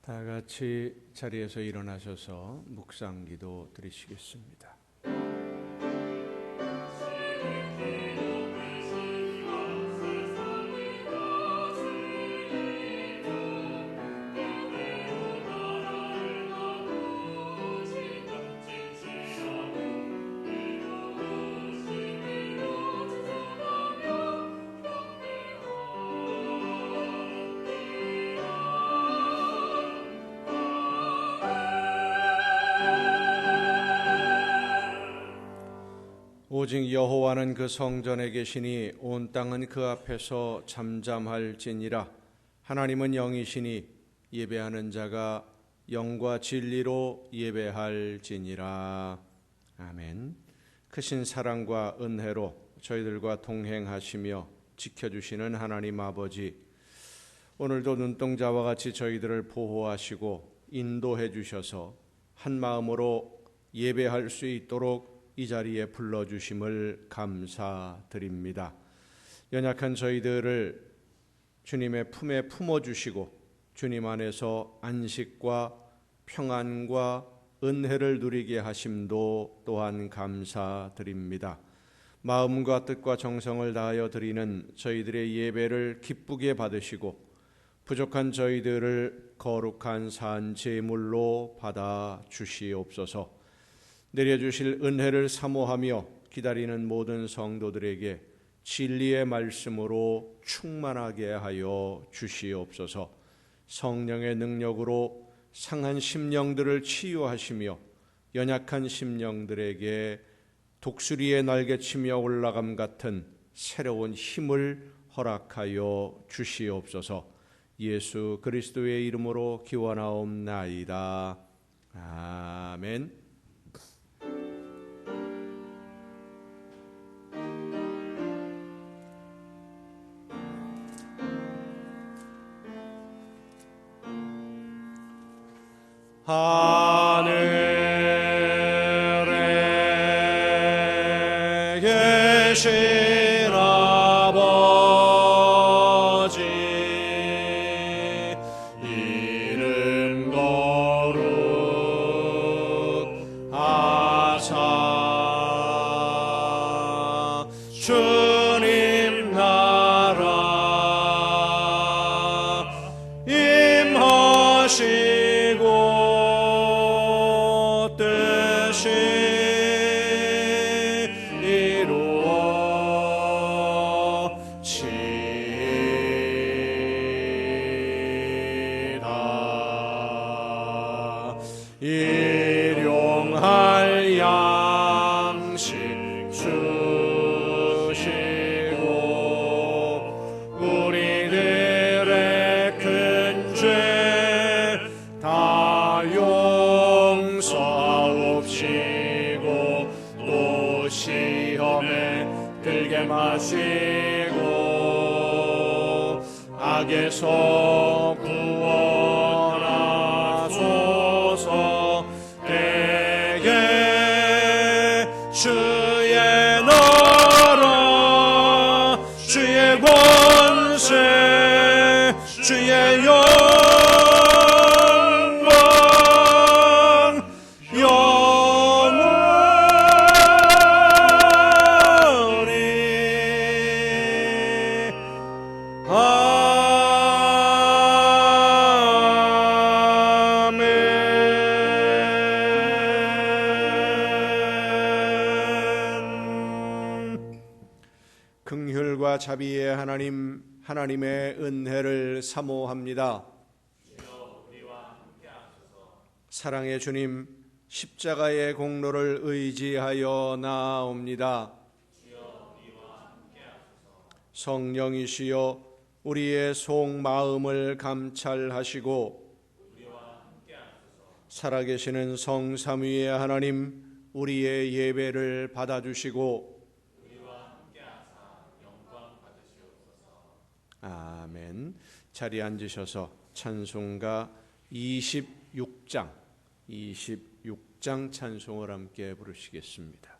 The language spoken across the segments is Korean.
다 같이 자리에서 일어나셔서 묵상기도 드리시겠습니다. 오직 여호와는 그 성전에 계시니 온 땅은 그 앞에서 잠잠할지니라. 하나님은 영이시니 예배하는 자가 영과 진리로 예배할지니라. 아멘. 크신 사랑과 은혜로 저희들과 동행하시며 지켜주시는 하나님 아버지, 오늘도 눈동자와 같이 저희들을 보호하시고 인도해 주셔서 한 마음으로 예배할 수 있도록 이 자리에 불러주심을 감사드립니다. 연약한 저희들을 주님의 품에 품어주시고 주님 안에서 안식과 평안과 은혜를 누리게 하심도 또한 감사드립니다. 마음과 뜻과 정성을 다하여 드리는 저희들의 예배를 기쁘게 받으시고 부족한 저희들을 거룩한 산 제물로 받아 주시옵소서. 내려주실 은혜를 사모하며 기다리는 모든 성도들에게 진리의 말씀으로 충만하게 하여 주시옵소서. 성령의 능력으로 상한 심령들을 치유하시며 연약한 심령들에게 독수리의 날개치며 올라감 같은 새로운 힘을 허락하여 주시옵소서. 예수 그리스도의 이름으로 기원하옵나이다. 아멘. 하늘에 계신 아버지, 이름 거룩하사. 주님 나라 임하시고 일용할 양식 주시고 우리들의 큰 죄 다 용서하옵시고 또 시험에 들게 마시고 악에서 구원하소서. 주의 나라 주의 권세 주의 영광 영원히 긍휼과 자비의 하나님의 은혜를 사모합니다. 사랑의 주님, 십자가의 공로를 의지하여 나아옵니다. 성령이시여 우리의 속마음을 감찰하시고 살아계시는 성삼위의 하나님, 우리의 예배를 받아주시고 아멘. 자리에 앉으셔서 찬송가 26장 찬송을 함께 부르시겠습니다.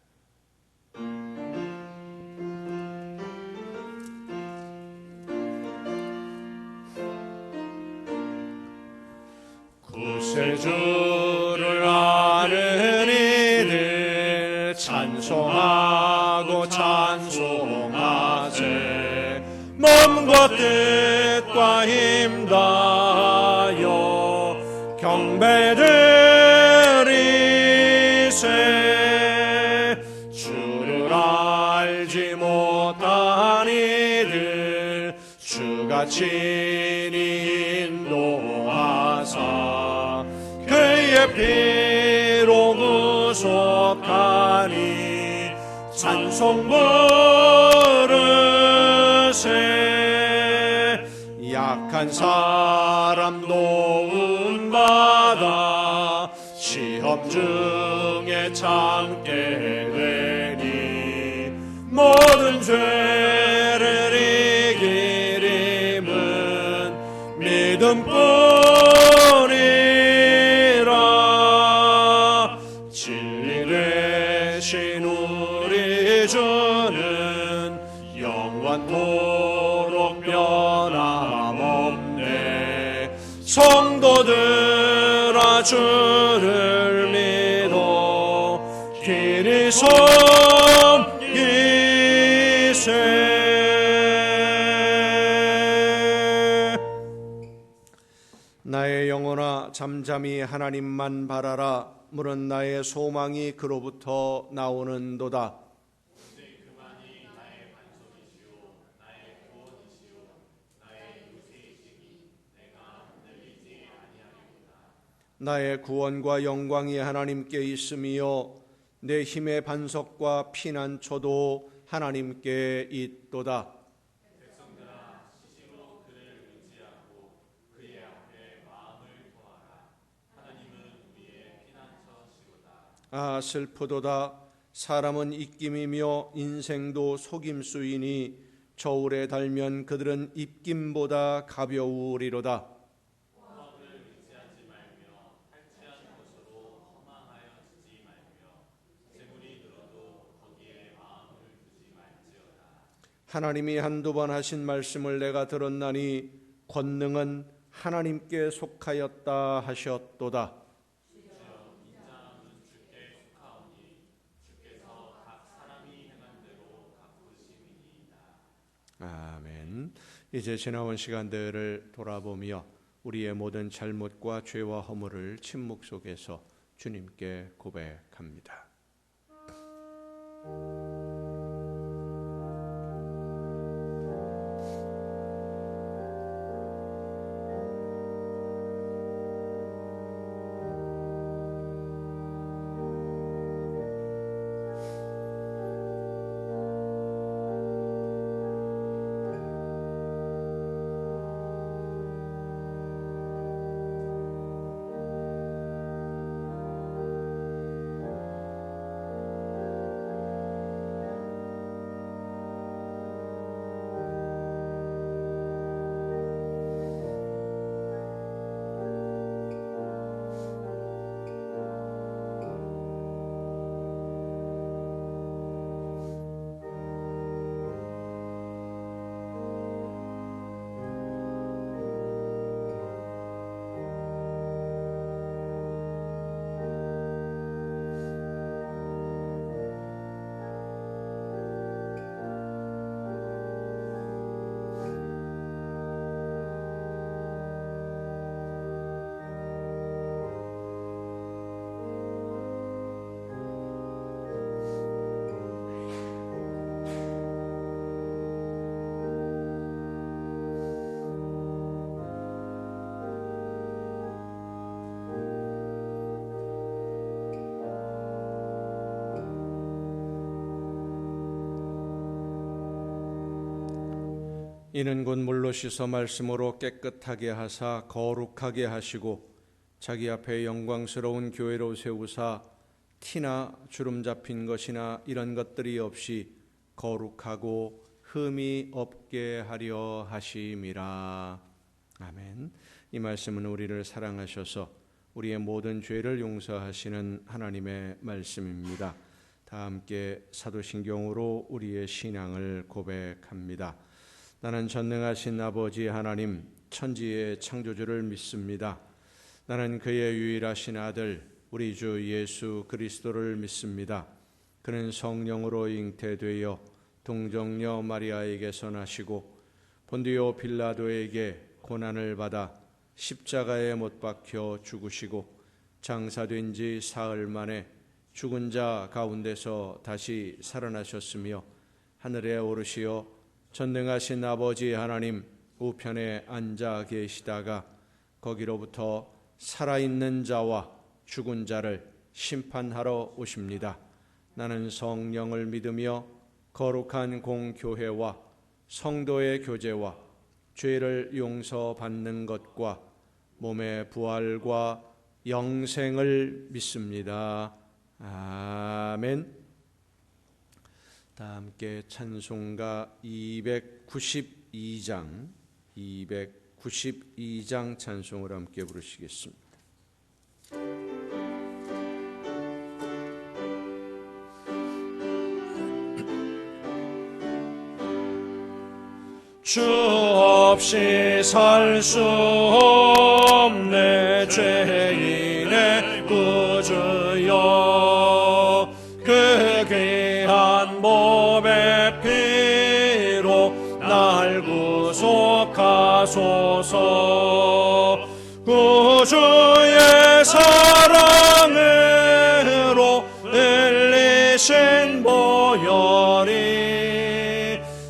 새 주를 아는 이들 찬송하고 찬송하세. 몸과 뜻과 힘 다하여 경배드리세. 주를 알지 못한 이들 주가 친히 인도하사 그의 피로 구속하니 찬송 부르세. 약한 사람 도움받아 시험 중에 참게 되니 모든 죄를 이기림은 믿음뿐이라. 진리 되신 우리 주는 영원토록 변함없네. 성도들아 주를 믿어 길이 섬기세. 나의 영혼아 잠잠히 하나님만 바라라. 물은 나의 소망이 그로부터 나오는도다. 나의 구원과 영광이 하나님께 있으며 내 힘의 반석과 피난처도 하나님께 있도다. 백성들아 시시로 그를 의지하고 그의 앞에 마음을 토하라. 하나님은 우리의 피난처시로다. 아 슬프도다. 사람은 입김이며 인생도 속임수이니 저울에 달면 그들은 입김보다 가벼우리로다. 하나님이 한두 번 하신 말씀을 내가 들었나니 권능은 하나님께 속하였다 하셨도다. 아멘. 이제 지나온 시간들을 돌아보며 우리의 모든 잘못과 죄와 허물을 침묵 속에서 주님께 고백합니다. 이는 곧 물로 씻어 말씀으로 깨끗하게 하사 거룩하게 하시고 자기 앞에 영광스러운 교회로 세우사 티나 주름 잡힌 것이나 이런 것들이 없이 거룩하고 흠이 없게 하려 하심이라. 아멘. 이 말씀은 우리를 사랑하셔서 우리의 모든 죄를 용서하시는 하나님의 말씀입니다. 다 함께 사도신경으로 우리의 신앙을 고백합니다. 나는 전능하신 아버지 하나님 천지의 창조주를 믿습니다. 나는 그의 유일하신 아들 우리 주 예수 그리스도를 믿습니다. 그는 성령으로 잉태되어 동정녀 마리아에게서 나시고 본디오 빌라도에게 고난을 받아 십자가에 못 박혀 죽으시고 장사된 지 사흘 만에 죽은 자 가운데서 다시 살아나셨으며 하늘에 오르시어 전능하신 아버지 하나님 우편에 앉아 계시다가 거기로부터 살아있는 자와 죽은 자를 심판하러 오십니다. 나는 성령을 믿으며 거룩한 공교회와 성도의 교제와 죄를 용서받는 것과 몸의 부활과 영생을 믿습니다. 아멘. 다 함께 찬송가 292장 찬송을 함께 부르시겠습니다. 주 없이 살 수 없네 죄인의 구주여 그 귀한 몸의 피로 날 구속하소서 구주의 사랑으로 흘리신 보혈이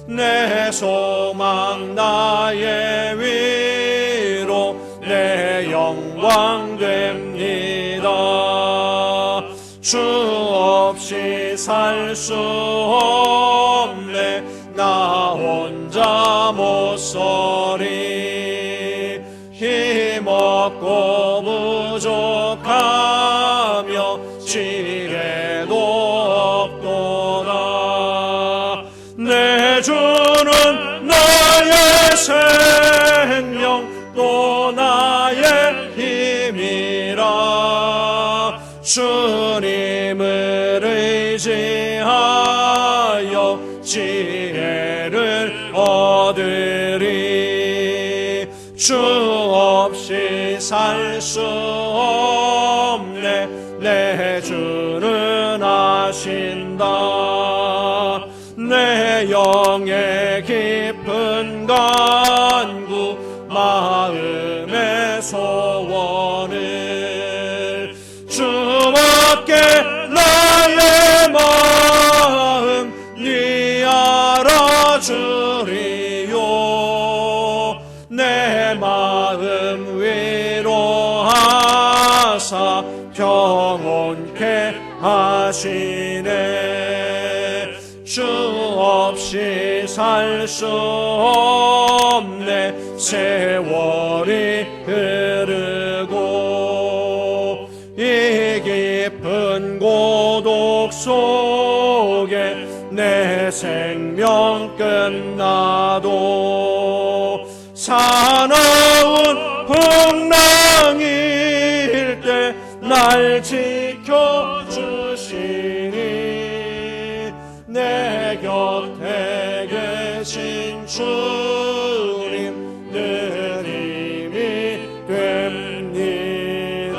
내 소망 나의 위로 내 영광 됩니다. 주 없이 살 수 없네 나 혼자 못 서리 힘없고 부족하며 지혜도 없도다. 내 주는 나의 생명 또 나의 힘이라 주님을 의지하여 지혜를 얻으리. 주 없이 살 수 없네 내 주는 아신다. 내 영의 깊은 간구 마음의 소원을 주밖에 나의 마음 네 알아주리요. 내 마음 위로하사 평온케 하시네. 주 없이 살 수 없네 세월이 흐르고 이 깊은 고독 속에 내 생명 끝나도 사나운 풍랑일 때 날 지켜주시니 내 곁에 계신 주님 늘 힘이 됩니다.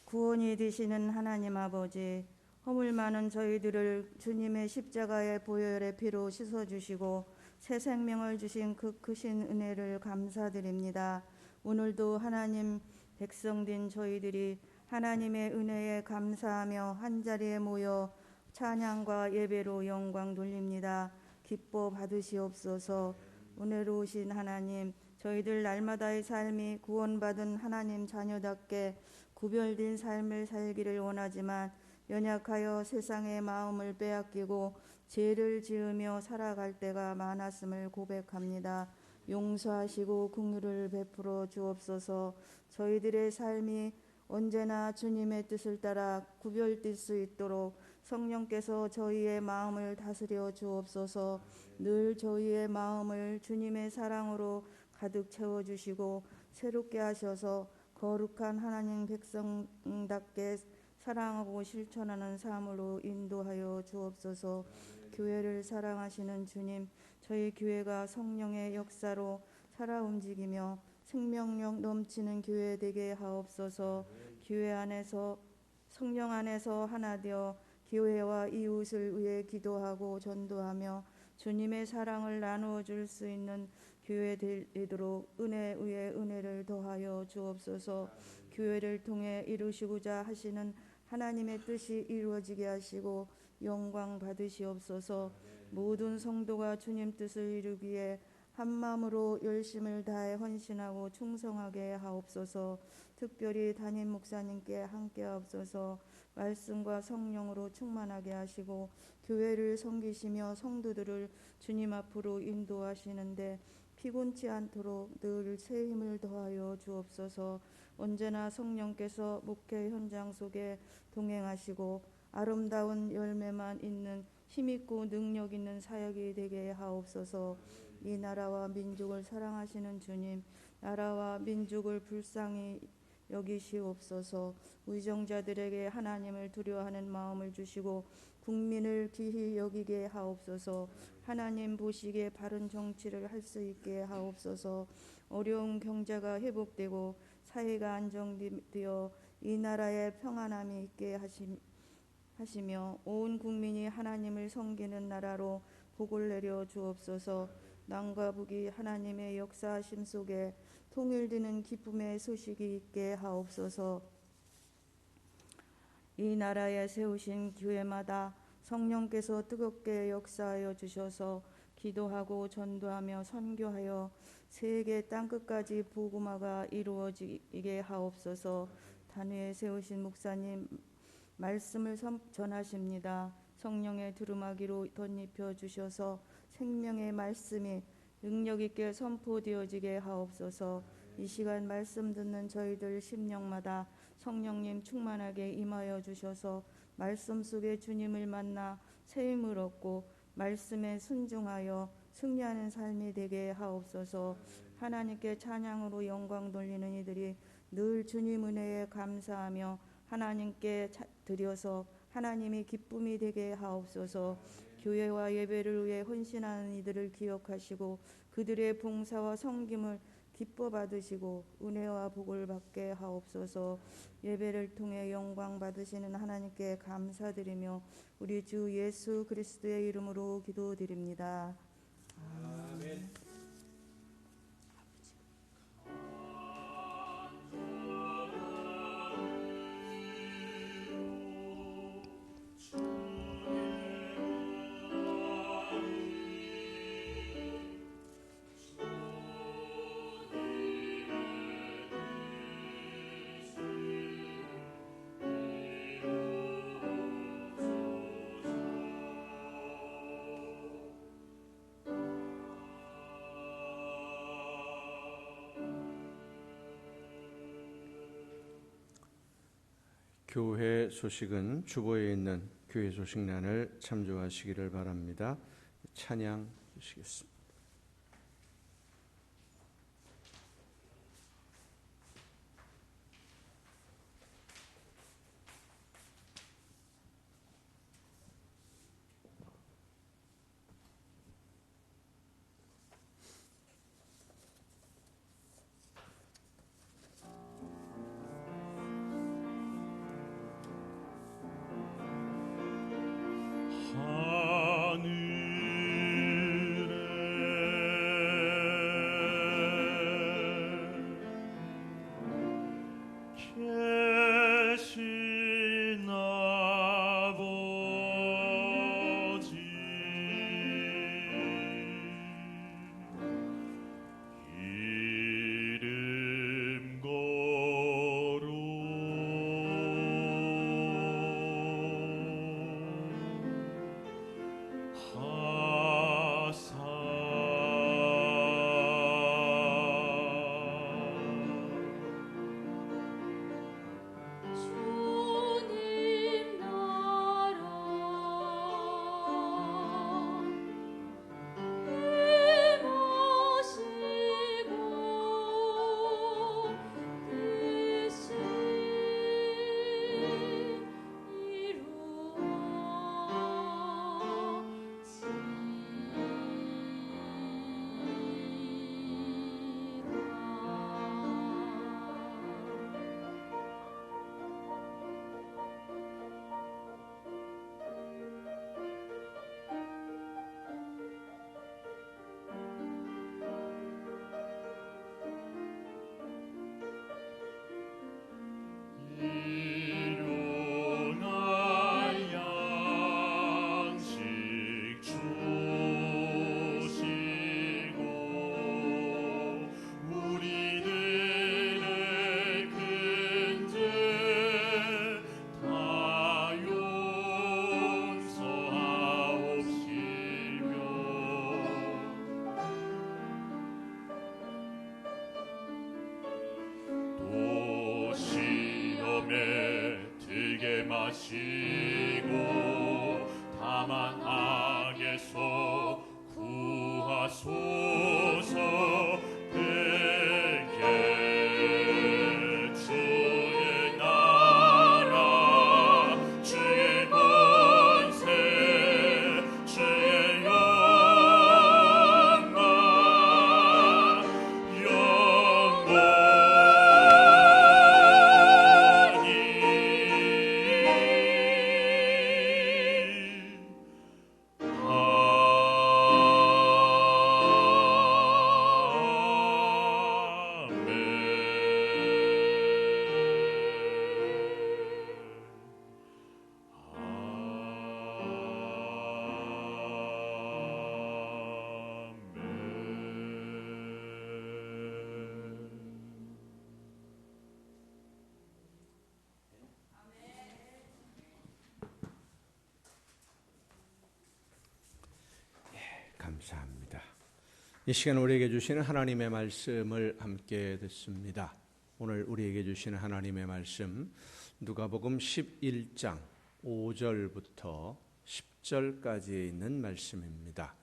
구원이 되시는 하나님 아버지, 허물 많은 저희들을 주님의 십자가의 보혈의 피로 씻어주시고 새 생명을 주신 그 크신 은혜를 감사드립니다. 오늘도 하나님 백성된 저희들이 하나님의 은혜에 감사하며 한자리에 모여 찬양과 예배로 영광 돌립니다. 기뻐 받으시옵소서. 은혜로우신 하나님, 저희들 날마다의 삶이 구원받은 하나님 자녀답게 구별된 삶을 살기를 원하지만 연약하여 세상의 마음을 빼앗기고 죄를 지으며 살아갈 때가 많았음을 고백합니다. 용서하시고 긍휼을 베풀어 주옵소서. 저희들의 삶이 언제나 주님의 뜻을 따라 구별될 수 있도록 성령께서 저희의 마음을 다스려 주옵소서. 늘 저희의 마음을 주님의 사랑으로 가득 채워주시고 새롭게 하셔서 거룩한 하나님 백성답게 사랑하고 실천하는 삶으로 인도하여 주옵소서. 교회를 사랑하시는 주님, 저희 교회가 성령의 역사로 살아 움직이며 생명력 넘치는 교회 되게 하옵소서. 교회 안에서 성령 안에서 하나 되어 교회와 이웃을 위해 기도하고 전도하며 주님의 사랑을 나누어 줄 수 있는 교회 되도록 은혜 위에 은혜를 더하여 주옵소서. 교회를 통해 이루시고자 하시는 하나님의 뜻이 이루어지게 하시고 영광 받으시옵소서. 모든 성도가 주님 뜻을 이루기에 한 마음으로 열심을 다해 헌신하고 충성하게 하옵소서. 특별히 담임 목사님께 함께 하옵소서. 말씀과 성령으로 충만하게 하시고 교회를 섬기시며 성도들을 주님 앞으로 인도하시는데 피곤치 않도록 늘 새 힘을 더하여 주옵소서. 언제나 성령께서 목회 현장 속에 동행하시고 아름다운 열매만 있는 힘있고 능력 있는 사역이 되게 하옵소서. 이 나라와 민족을 사랑하시는 주님, 나라와 민족을 불쌍히 여기시옵소서. 위정자들에게 하나님을 두려워하는 마음을 주시고 국민을 귀히 여기게 하옵소서. 하나님 보시기에 바른 정치를 할 수 있게 하옵소서. 어려운 경제가 회복되고 사회가 안정되어 이 나라에 평안함이 있게 하시며 온 국민이 하나님을 섬기는 나라로 복을 내려 주옵소서. 남과 북이 하나님의 역사하심 속에 통일되는 기쁨의 소식이 있게 하옵소서. 이 나라에 세우신 교회마다 성령께서 뜨겁게 역사하여 주셔서 기도하고 전도하며 선교하여 세계 땅끝까지 복음화가 이루어지게 하옵소서. 단위에 세우신 목사님 말씀을 전하십니다. 성령의 두루마기로 덧입혀 주셔서 생명의 말씀이 능력 있게 선포되어지게 하옵소서. 이 시간 말씀 듣는 저희들 심령마다 성령님 충만하게 임하여 주셔서 말씀 속에 주님을 만나 새 힘을 얻고 말씀에 순종하여 승리하는 삶이 되게 하옵소서. 하나님께 찬양으로 영광 돌리는 이들이 늘 주님 은혜에 감사하며 하나님께 드려서 하나님이 기쁨이 되게 하옵소서. 교회와 예배를 위해 헌신하는 이들을 기억하시고 그들의 봉사와 섬김을 기뻐 받으시고 은혜와 복을 받게 하옵소서. 예배를 통해 영광 받으시는 하나님께 감사드리며 우리 주 예수 그리스도의 이름으로 기도드립니다. 아멘. 교회 소식은 주보에 있는 교회 소식란을 참조하시기를 바랍니다. 찬양 주시겠습니다. 하늘에 시험에 들게 마시고 다만 악에서 구하소서. 그게 주의 나라 주의 권세 주의 영광 감사합니다. 이 시간 우리에게 주시는 하나님의 말씀을 함께 듣습니다. 오늘 우리에게 주시는 하나님의 말씀 누가복음 11장 5절부터 10절까지에 있는 말씀입니다.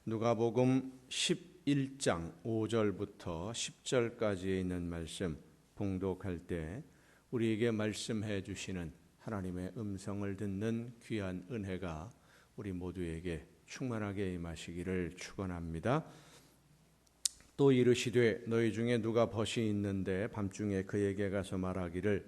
누가복음 11장 5절부터 10절까지에 있는 말씀 봉독할 때 우리에게 말씀해 주시는 하나님의 음성을 듣는 귀한 은혜가 우리 모두에게 충만하게 임하시기를 축원합니다. 또 이르시되 너희 중에 누가 벗이 있는데 밤중에 그에게 가서 말하기를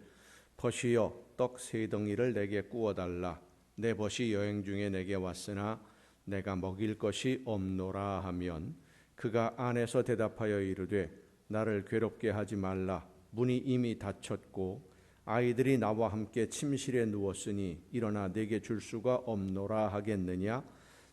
벗이여 떡 세 덩이를 내게 구워달라. 내 벗이 여행 중에 내게 왔으나 내가 먹일 것이 없노라 하면 그가 안에서 대답하여 이르되 나를 괴롭게 하지 말라. 문이 이미 닫혔고 아이들이 나와 함께 침실에 누웠으니 일어나 내게 줄 수가 없노라 하겠느냐.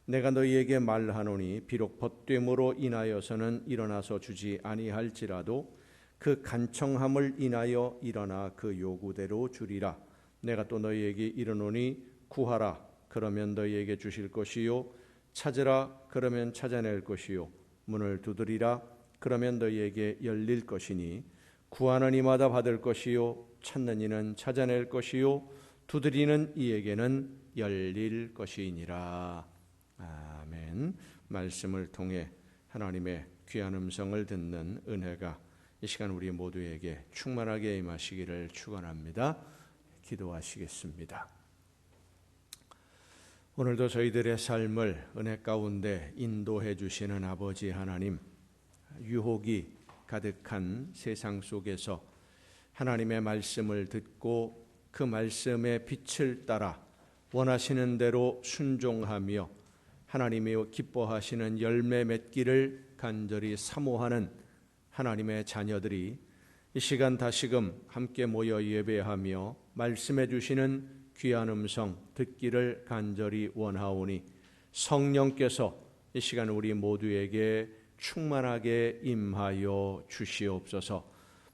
내가 너희에게 말하노니 비록 벗됨으로 인하여서는 일어나서 주지 아니할지라도 그 간청함을 인하여 일어나 그 요구대로 주리라. 내가 또 너희에게 이르노니 구하라 그러면 너희에게 주실 것이요 찾으라 그러면 찾아낼 것이요 문을 두드리라 그러면 너희에게 열릴 것이니 구하는 이마다 받을 것이요 찾는 이는 찾아낼 것이요 두드리는 이에게는 열릴 것이니라. 아멘. 말씀을 통해 하나님의 귀한 음성을 듣는 은혜가 이 시간 우리 모두에게 충만하게 임하시기를 축원합니다. 기도하시겠습니다. 오늘도 저희들의 삶을 은혜 가운데 인도해 주시는 아버지 하나님, 유혹이 가득한 세상 속에서 하나님의 말씀을 듣고 그 말씀의 빛을 따라 원하시는 대로 순종하며 하나님이 기뻐하시는 열매 맺기를 간절히 사모하는 하나님의 자녀들이 이 시간 다시금 함께 모여 예배하며 말씀해 주시는 귀한 음성 듣기를 간절히 원하오니 성령께서 이 시간 우리 모두에게 충만하게 임하여 주시옵소서.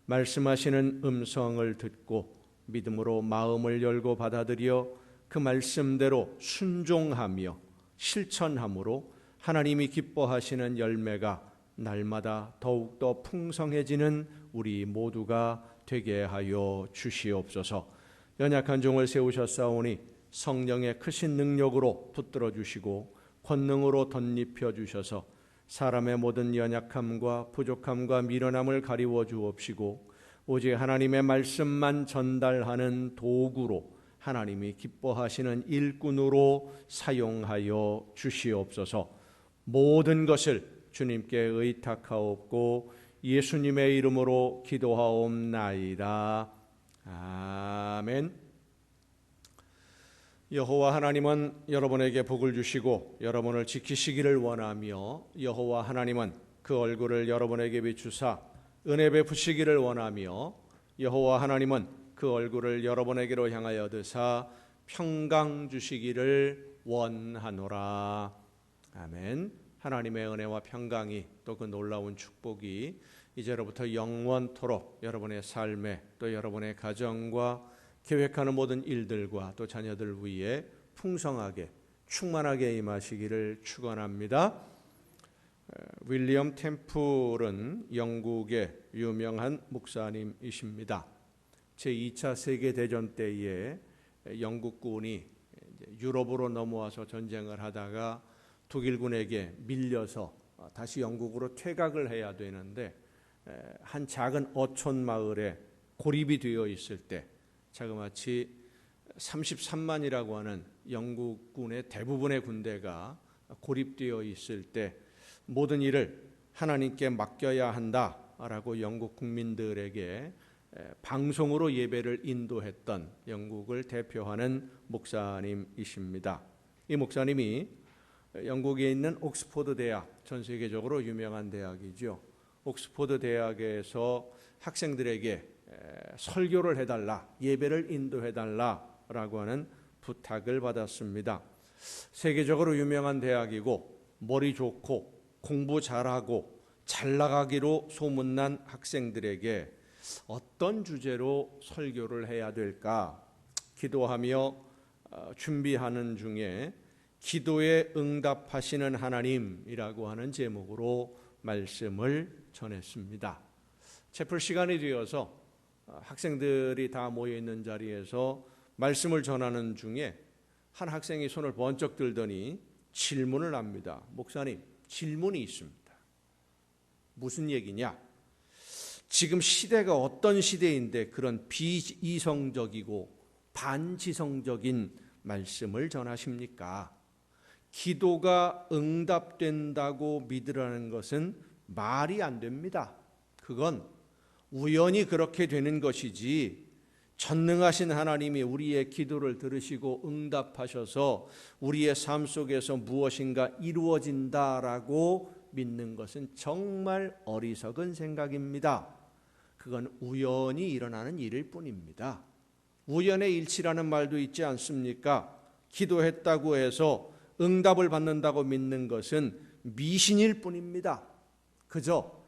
말씀하시는 음성을 듣고 믿음으로 마음을 열고 받아들여 그 말씀대로 순종하며 실천함으로 하나님이 기뻐하시는 열매가 날마다 더욱더 풍성해지는 우리 모두가 되게 하여 주시옵소서. 연약한 종을 세우셨사오니 성령의 크신 능력으로 붙들어 주시고 권능으로 덧입혀 주셔서 사람의 모든 연약함과 부족함과 미련함을 가리워 주옵시고 오직 하나님의 말씀만 전달하는 도구로 하나님이 기뻐하시는 일꾼으로 사용하여 주시옵소서. 모든 것을 주님께 의탁하옵고 예수님의 이름으로 기도하옵나이다. 아멘. 여호와 하나님은 여러분에게 복을 주시고 여러분을 지키시기를 원하며 여호와 하나님은 그 얼굴을 여러분에게 비추사 은혜 베푸시기를 원하며 여호와 하나님은 그 얼굴을 여러분에게로 향하여 드사 평강 주시기를 원하노라. 아멘. 하나님의 은혜와 평강이 또 그 놀라운 축복이 이제로부터 영원토록 여러분의 삶에 또 여러분의 가정과 계획하는 모든 일들과 또 자녀들 위에 풍성하게 충만하게 임하시기를 축원합니다. 윌리엄 템플은 영국의 유명한 목사님이십니다. 제2차 세계대전 때에 영국군이 유럽으로 넘어와서 전쟁을 하다가 독일군에게 밀려서 다시 영국으로 퇴각을 해야 되는데 한 작은 어촌 마을에 고립이 되어 있을 때 자그마치 33만이라고 하는 영국군의 대부분의 군대가 고립되어 있을 때 모든 일을 하나님께 맡겨야 한다라고 영국 국민들에게 방송으로 예배를 인도했던 영국을 대표하는 목사님이십니다. 이 목사님이 영국에 있는 옥스포드 대학, 전 세계적으로 유명한 대학이죠. 옥스포드 대학에서 학생들에게 설교를 해달라, 예배를 인도해달라라고 하는 부탁을 받았습니다. 세계적으로 유명한 대학이고 머리 좋고 공부 잘하고 잘 나가기로 소문난 학생들에게 어떤 주제로 설교를 해야 될까 기도하며 준비하는 중에 기도에 응답하시는 하나님이라고 하는 제목으로 말씀을 전했습니다. 채플 시간이 되어서 학생들이 다 모여 있는 자리에서 말씀을 전하는 중에 한 학생이 손을 번쩍 들더니 질문을 합니다. 목사님, 질문이 있습니다. 무슨 얘기냐? 지금 시대가 어떤 시대인데 그런 비이성적이고 반지성적인 말씀을 전하십니까? 기도가 응답된다고 믿으라는 것은 말이 안 됩니다. 그건 우연히 그렇게 되는 것이지 전능하신 하나님이 우리의 기도를 들으시고 응답하셔서 우리의 삶 속에서 무엇인가 이루어진다라고 믿는 것은 정말 어리석은 생각입니다. 그건 우연히 일어나는 일일 뿐입니다. 우연의 일치라는 말도 있지 않습니까? 기도했다고 해서 응답을 받는다고 믿는 것은 미신일 뿐입니다. 그저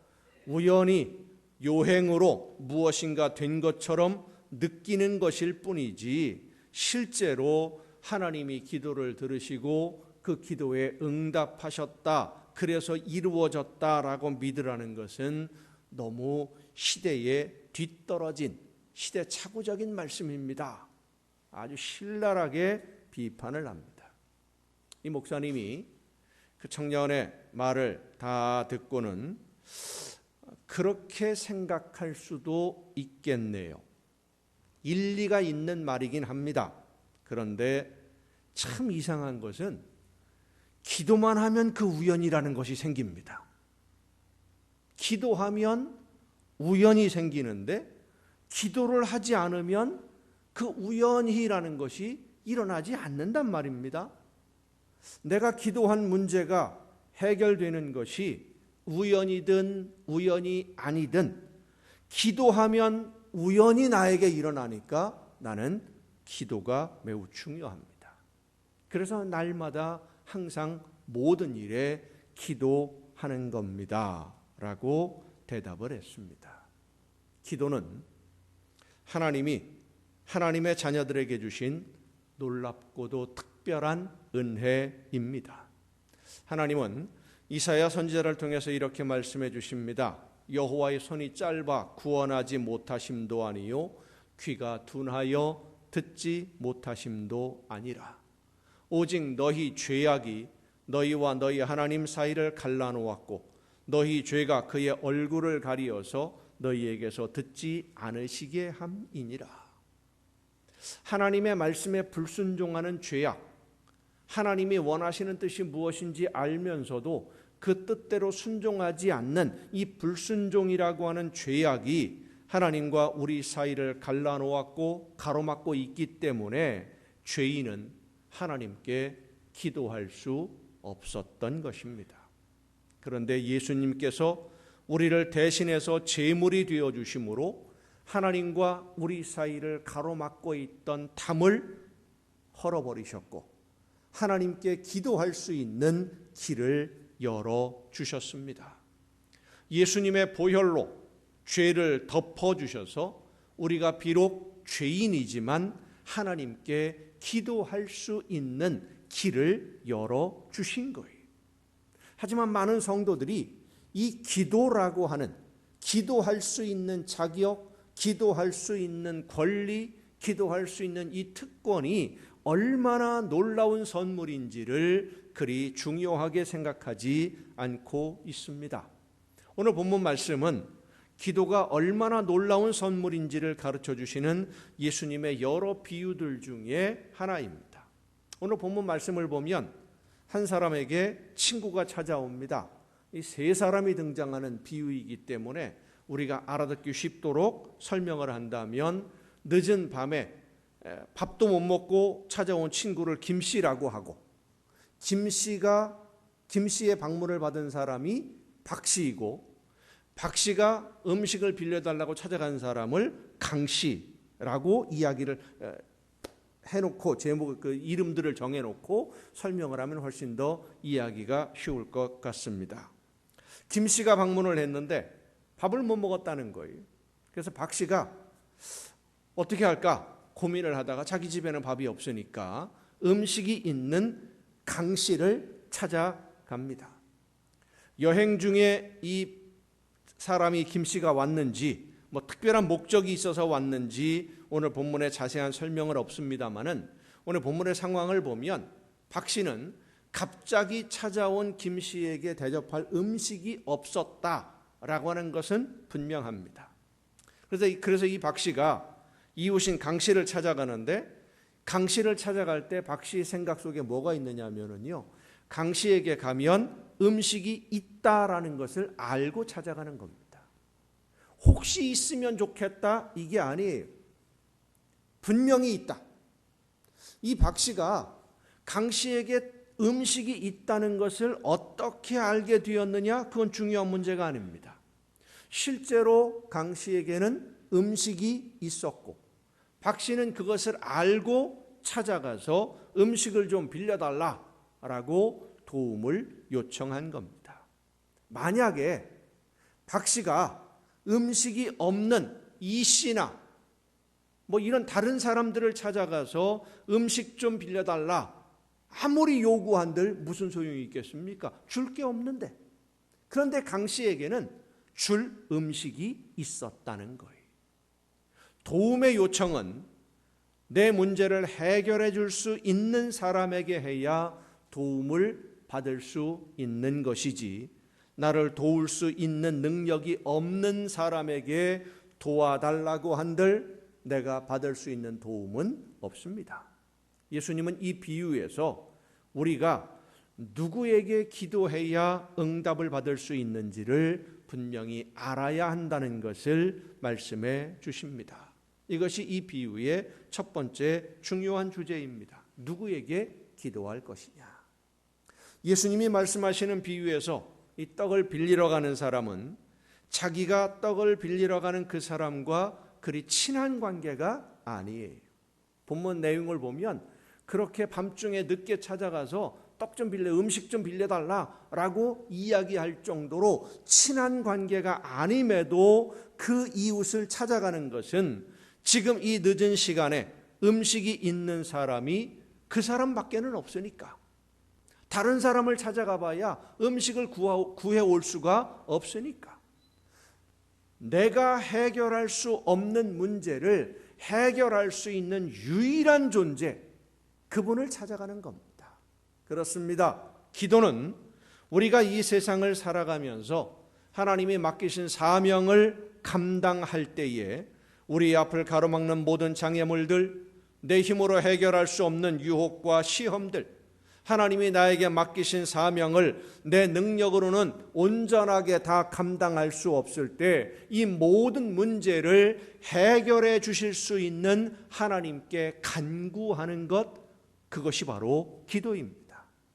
우연히 요행으로 무엇인가 된 것처럼 느끼는 것일 뿐이지 실제로 하나님이 기도를 들으시고 그 기도에 응답하셨다, 그래서 이루어졌다라고 믿으라는 것은 너무 시대에 뒤떨어진 시대착오적인 말씀입니다. 아주 신랄하게 비판을 합니다. 이 목사님이 그 청년의 말을 다 듣고는 그렇게 생각할 수도 있겠네요. 일리가 있는 말이긴 합니다. 그런데 참 이상한 것은 기도만 하면 그 우연이라는 것이 생깁니다. 기도하면 우연이 생기는데 기도를 하지 않으면 그 우연이라는 것이 일어나지 않는단 말입니다. 내가 기도한 문제가 해결되는 것이 우연이든 우연이 아니든 기도하면 우연히 나에게 일어나니까 나는 기도가 매우 중요합니다. 그래서 날마다 항상 모든 일에 기도하는 겁니다 라고 대답을 했습니다. 기도는 하나님이 하나님의 자녀들에게 주신 놀랍고도 특별한 은혜입니다. 하나님은 이사야 선지자를 통해서 이렇게 말씀해 주십니다. 여호와의 손이 짧아 구원하지 못하심도 아니요 귀가 둔하여 듣지 못하심도 아니라 오직 너희 죄악이 너희와 너희 하나님 사이를 갈라놓았고 너희 죄가 그의 얼굴을 가리어서 너희에게서 듣지 않으시게 함이니라. 하나님의 말씀에 불순종하는 죄악, 하나님이 원하시는 뜻이 무엇인지 알면서도 그 뜻대로 순종하지 않는 이 불순종이라고 하는 죄악이 하나님과 우리 사이를 갈라놓았고 가로막고 있기 때문에 죄인은 하나님께 기도할 수 없었던 것입니다. 그런데 예수님께서 우리를 대신해서 제물이 되어 주심으로 하나님과 우리 사이를 가로막고 있던 담을 헐어버리셨고 하나님께 기도할 수 있는 길을 열어주셨습니다. 예수님의 보혈로 죄를 덮어주셔서 우리가 비록 죄인이지만 하나님께 기도할 수 있는 길을 열어주신 거예요. 하지만 많은 성도들이 이 기도라고 하는 기도할 수 있는 자격, 기도할 수 있는 권리, 기도할 수 있는 이 특권이 얼마나 놀라운 선물인지를 그리 중요하게 생각하지 않고 있습니다. 오늘 본문 말씀은 기도가 얼마나 놀라운 선물인지를 가르쳐 주시는 예수님의 여러 비유들 중에 하나입니다. 오늘 본문 말씀을 보면 한 사람에게 친구가 찾아옵니다. 이 세 사람이 등장하는 비유이기 때문에 우리가 알아듣기 쉽도록 설명을 한다면 늦은 밤에 밥도 못 먹고 찾아온 친구를 김씨라고 하고 김씨의 방문을 받은 사람이 박씨이고 박씨가 음식을 빌려달라고 찾아간 사람을 강씨라고 이야기를 해놓고 제목 그 이름들을 정해놓고 설명을 하면 훨씬 더 이야기가 쉬울 것 같습니다. 김씨가 방문을 했는데 밥을 못 먹었다는 거예요. 그래서 박씨가 어떻게 할까 고민을 하다가 자기 집에는 밥이 없으니까 음식이 있는 강씨를 찾아갑니다. 여행 중에 이 사람이 김씨가 왔는지 뭐 특별한 목적이 있어서 왔는지 오늘 본문에 자세한 설명은 없습니다만은 오늘 본문의 상황을 보면 박씨는 갑자기 찾아온 김씨에게 대접할 음식이 없었다라고 하는 것은 분명합니다. 그래서 이 박씨가 이웃인 강씨를 찾아가는데 강씨를 찾아갈 때 박씨의 생각 속에 뭐가 있느냐면요, 강씨에게 가면 음식이 있다라는 것을 알고 찾아가는 겁니다. 혹시 있으면 좋겠다 이게 아니에요. 분명히 있다. 이 박씨가 강씨에게 음식이 있다는 것을 어떻게 알게 되었느냐, 그건 중요한 문제가 아닙니다. 실제로 강씨에게는 음식이 있었고 박씨는 그것을 알고 찾아가서 음식을 좀 빌려달라라고 도움을 요청한 겁니다. 만약에 박씨가 음식이 없는 이씨나 뭐 이런 다른 사람들을 찾아가서 음식 좀 빌려달라 아무리 요구한들 무슨 소용이 있겠습니까? 줄 게 없는데. 그런데 강씨에게는 줄 음식이 있었다는 거예요. 도움의 요청은 내 문제를 해결해 줄 수 있는 사람에게 해야 도움을 받을 수 있는 것이지, 나를 도울 수 있는 능력이 없는 사람에게 도와달라고 한들 내가 받을 수 있는 도움은 없습니다. 예수님은 이 비유에서 우리가 누구에게 기도해야 응답을 받을 수 있는지를 분명히 알아야 한다는 것을 말씀해 주십니다. 이것이 이 비유의 첫 번째 중요한 주제입니다. 누구에게 기도할 것이냐. 예수님이 말씀하시는 비유에서 이 떡을 빌리러 가는 사람은 자기가 떡을 빌리러 가는 그 사람과 그리 친한 관계가 아니에요. 본문 내용을 보면 그렇게 밤중에 늦게 찾아가서 떡 좀 빌려, 음식 좀 빌려달라라고 이야기할 정도로 친한 관계가 아님에도 그 이웃을 찾아가는 것은 지금 이 늦은 시간에 음식이 있는 사람이 그 사람밖에는 없으니까, 다른 사람을 찾아가 봐야 음식을 구해올 수가 없으니까, 내가 해결할 수 없는 문제를 해결할 수 있는 유일한 존재, 그분을 찾아가는 겁니다. 그렇습니다. 기도는 우리가 이 세상을 살아가면서 하나님이 맡기신 사명을 감당할 때에 우리 앞을 가로막는 모든 장애물들, 내 힘으로 해결할 수 없는 유혹과 시험들, 하나님이 나에게 맡기신 사명을 내 능력으로는 온전하게 다 감당할 수 없을 때 이 모든 문제를 해결해 주실 수 있는 하나님께 간구하는 것, 그것이 바로 기도입니다.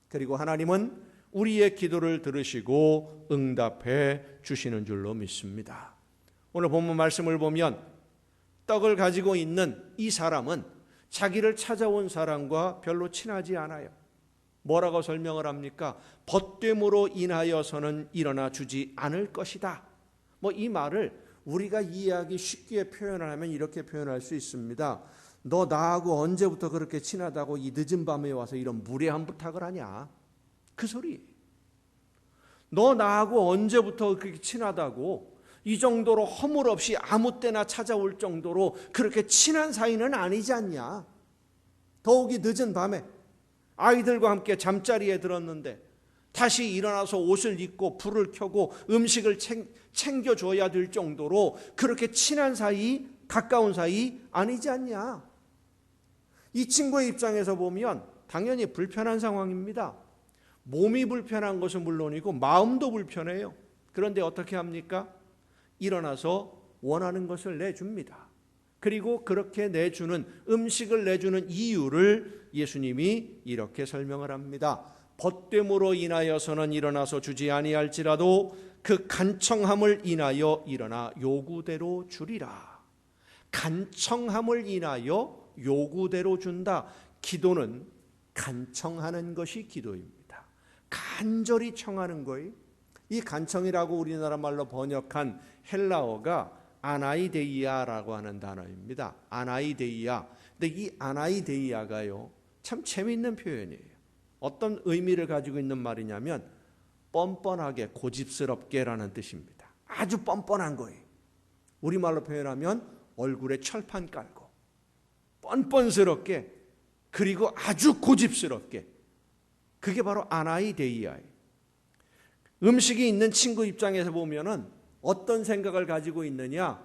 그리고 하나님은 우리의 기도를 들으시고 응답해 주시는 줄로 믿습니다. 오늘 본문 말씀을 보면 떡을 가지고 있는 이 사람은 자기를 찾아온 사람과 별로 친하지 않아요. 뭐라고 설명을 합니까? 벗됨으로 인하여서는 일어나 주지 않을 것이다. 뭐 이 말을 우리가 이해하기 쉽게 표현을 하면 이렇게 표현할 수 있습니다. 너 나하고 언제부터 그렇게 친하다고 이 늦은 밤에 와서 이런 무례한 부탁을 하냐? 그 소리. 너 나하고 언제부터 그렇게 친하다고 이 정도로 허물 없이 아무 때나 찾아올 정도로 그렇게 친한 사이는 아니지 않냐. 더욱이 늦은 밤에 아이들과 함께 잠자리에 들었는데 다시 일어나서 옷을 입고 불을 켜고 음식을 챙겨줘야 될 정도로 그렇게 친한 사이, 가까운 사이 아니지 않냐. 이 친구의 입장에서 보면 당연히 불편한 상황입니다. 몸이 불편한 것은 물론이고 마음도 불편해요. 그런데 어떻게 합니까? 일어나서 원하는 것을 내줍니다. 그리고 그렇게 내주는, 음식을 내주는 이유를 예수님이 이렇게 설명을 합니다. 벗됨으로 인하여서는 일어나서 주지 아니할지라도 그 간청함을 인하여 일어나 요구대로 주리라. 간청함을 인하여 요구대로 준다. 기도는 간청하는 것이 기도입니다. 간절히 청하는 거예요. 이 간청이라고 우리나라 말로 번역한 헬라어가 아나이데이아라고 하는 단어입니다. 아나이데이아. 근데 이 아나이데이아가요, 참 재미있는 표현이에요. 어떤 의미를 가지고 있는 말이냐면 뻔뻔하게, 고집스럽게라는 뜻입니다. 아주 뻔뻔한 거예요. 우리말로 표현하면 얼굴에 철판 깔고 뻔뻔스럽게, 그리고 아주 고집스럽게. 그게 바로 아나이데이아예요. 음식이 있는 친구 입장에서 보면은 어떤 생각을 가지고 있느냐?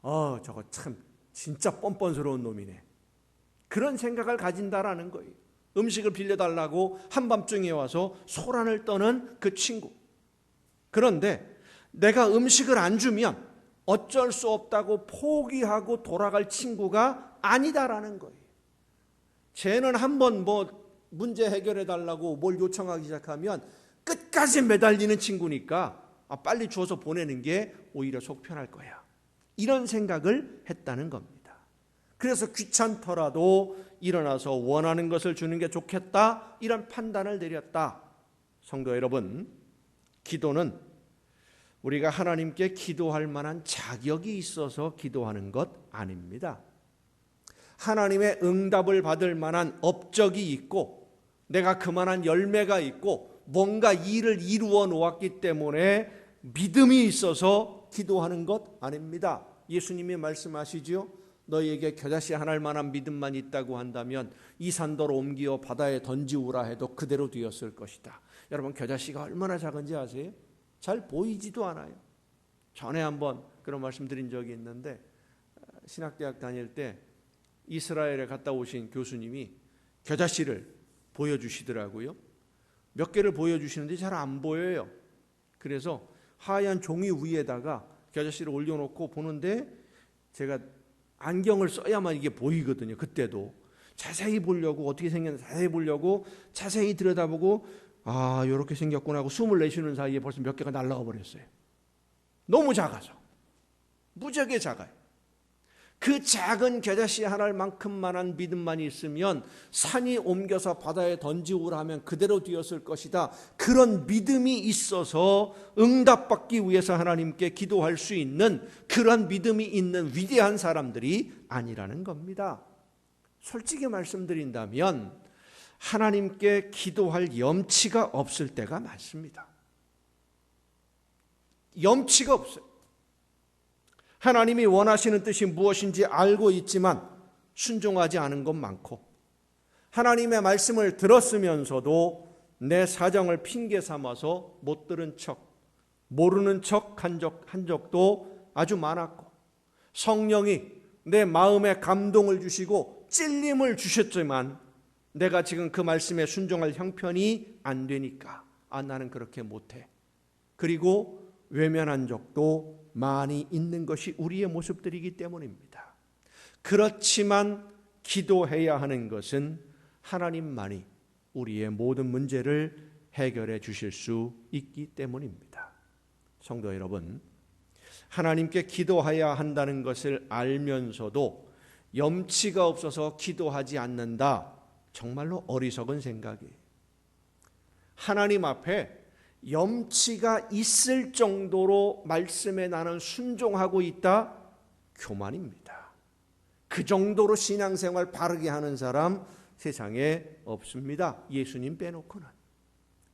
저거 참 진짜 뻔뻔스러운 놈이네. 그런 생각을 가진다라는 거예요. 음식을 빌려달라고 한밤중에 와서 소란을 떠는 그 친구. 그런데 내가 음식을 안 주면 어쩔 수 없다고 포기하고 돌아갈 친구가 아니다라는 거예요. 쟤는 한번 문제 해결해 달라고 뭘 요청하기 시작하면 끝까지 매달리는 친구니까 빨리 줘서 보내는 게 오히려 속 편할 거야. 이런 생각을 했다는 겁니다. 그래서 귀찮더라도 일어나서 원하는 것을 주는 게 좋겠다, 이런 판단을 내렸다. 성도 여러분, 기도는 우리가 하나님께 기도할 만한 자격이 있어서 기도하는 것 아닙니다. 하나님의 응답을 받을 만한 업적이 있고 내가 그만한 열매가 있고 뭔가 일을 이루어 놓았기 때문에 믿음이 있어서 기도하는 것 아닙니다. 예수님이 말씀하시죠. 너희에게 겨자씨 하나일 만한 믿음만 있다고 한다면 이 산더러 옮겨 바다에 던지우라 해도 그대로 되었을 것이다. 여러분, 겨자씨가 얼마나 작은지 아세요? 잘 보이지도 않아요. 전에 한번 그런 말씀 드린 적이 있는데, 신학대학 다닐 때 이스라엘에 갔다 오신 교수님이 겨자씨를 보여주시더라고요. 몇 개를 보여주시는데 잘 안 보여요. 그래서 하얀 종이 위에다가 겨자씨를 올려놓고 보는데 제가 안경을 써야만 이게 보이거든요. 그때도 자세히 보려고, 어떻게 생겼는지 자세히 보려고 자세히 들여다보고 이렇게 생겼구나 하고 숨을 내쉬는 사이에 벌써 몇 개가 날아가 버렸어요. 너무 작아서. 무지하게 작아요. 그 작은 겨자씨 하나만큼만한 믿음만 있으면 산이 옮겨서 바다에 던지우라 하면 그대로 되었을 것이다. 그런 믿음이 있어서 응답받기 위해서 하나님께 기도할 수 있는 그런 믿음이 있는 위대한 사람들이 아니라는 겁니다. 솔직히 말씀드린다면 하나님께 기도할 염치가 없을 때가 많습니다. 염치가 없어요. 하나님이 원하시는 뜻이 무엇인지 알고 있지만 순종하지 않은 것 많고, 하나님의 말씀을 들었으면서도 내 사정을 핑계 삼아서 못 들은 척, 모르는 척 한 적도 아주 많았고, 성령이 내 마음에 감동을 주시고 찔림을 주셨지만 내가 지금 그 말씀에 순종할 형편이 안 되니까 나는 그렇게 못해. 그리고 외면한 적도 많이 있는 것이 우리의 모습들이기 때문입니다. 그렇지만 기도해야 하는 것은 하나님만이 우리의 모든 문제를 해결해 주실 수 있기 때문입니다. 성도 여러분, 하나님께 기도해야 한다는 것을 알면서도 염치가 없어서 기도하지 않는다. 정말로 어리석은 생각이에요. 하나님 앞에 염치가 있을 정도로 말씀에 나는 순종하고 있다? 교만입니다. 그 정도로 신앙생활 바르게 하는 사람 세상에 없습니다. 예수님 빼놓고는.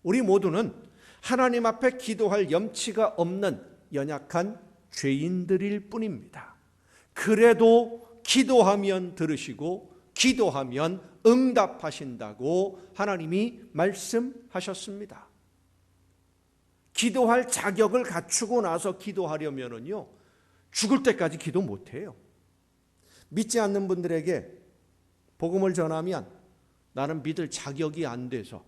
우리 모두는 하나님 앞에 기도할 염치가 없는 연약한 죄인들일 뿐입니다. 그래도 기도하면 들으시고 기도하면 응답하신다고 하나님이 말씀하셨습니다. 기도할 자격을 갖추고 나서 기도하려면요, 죽을 때까지 기도 못해요. 믿지 않는 분들에게 복음을 전하면 나는 믿을 자격이 안 돼서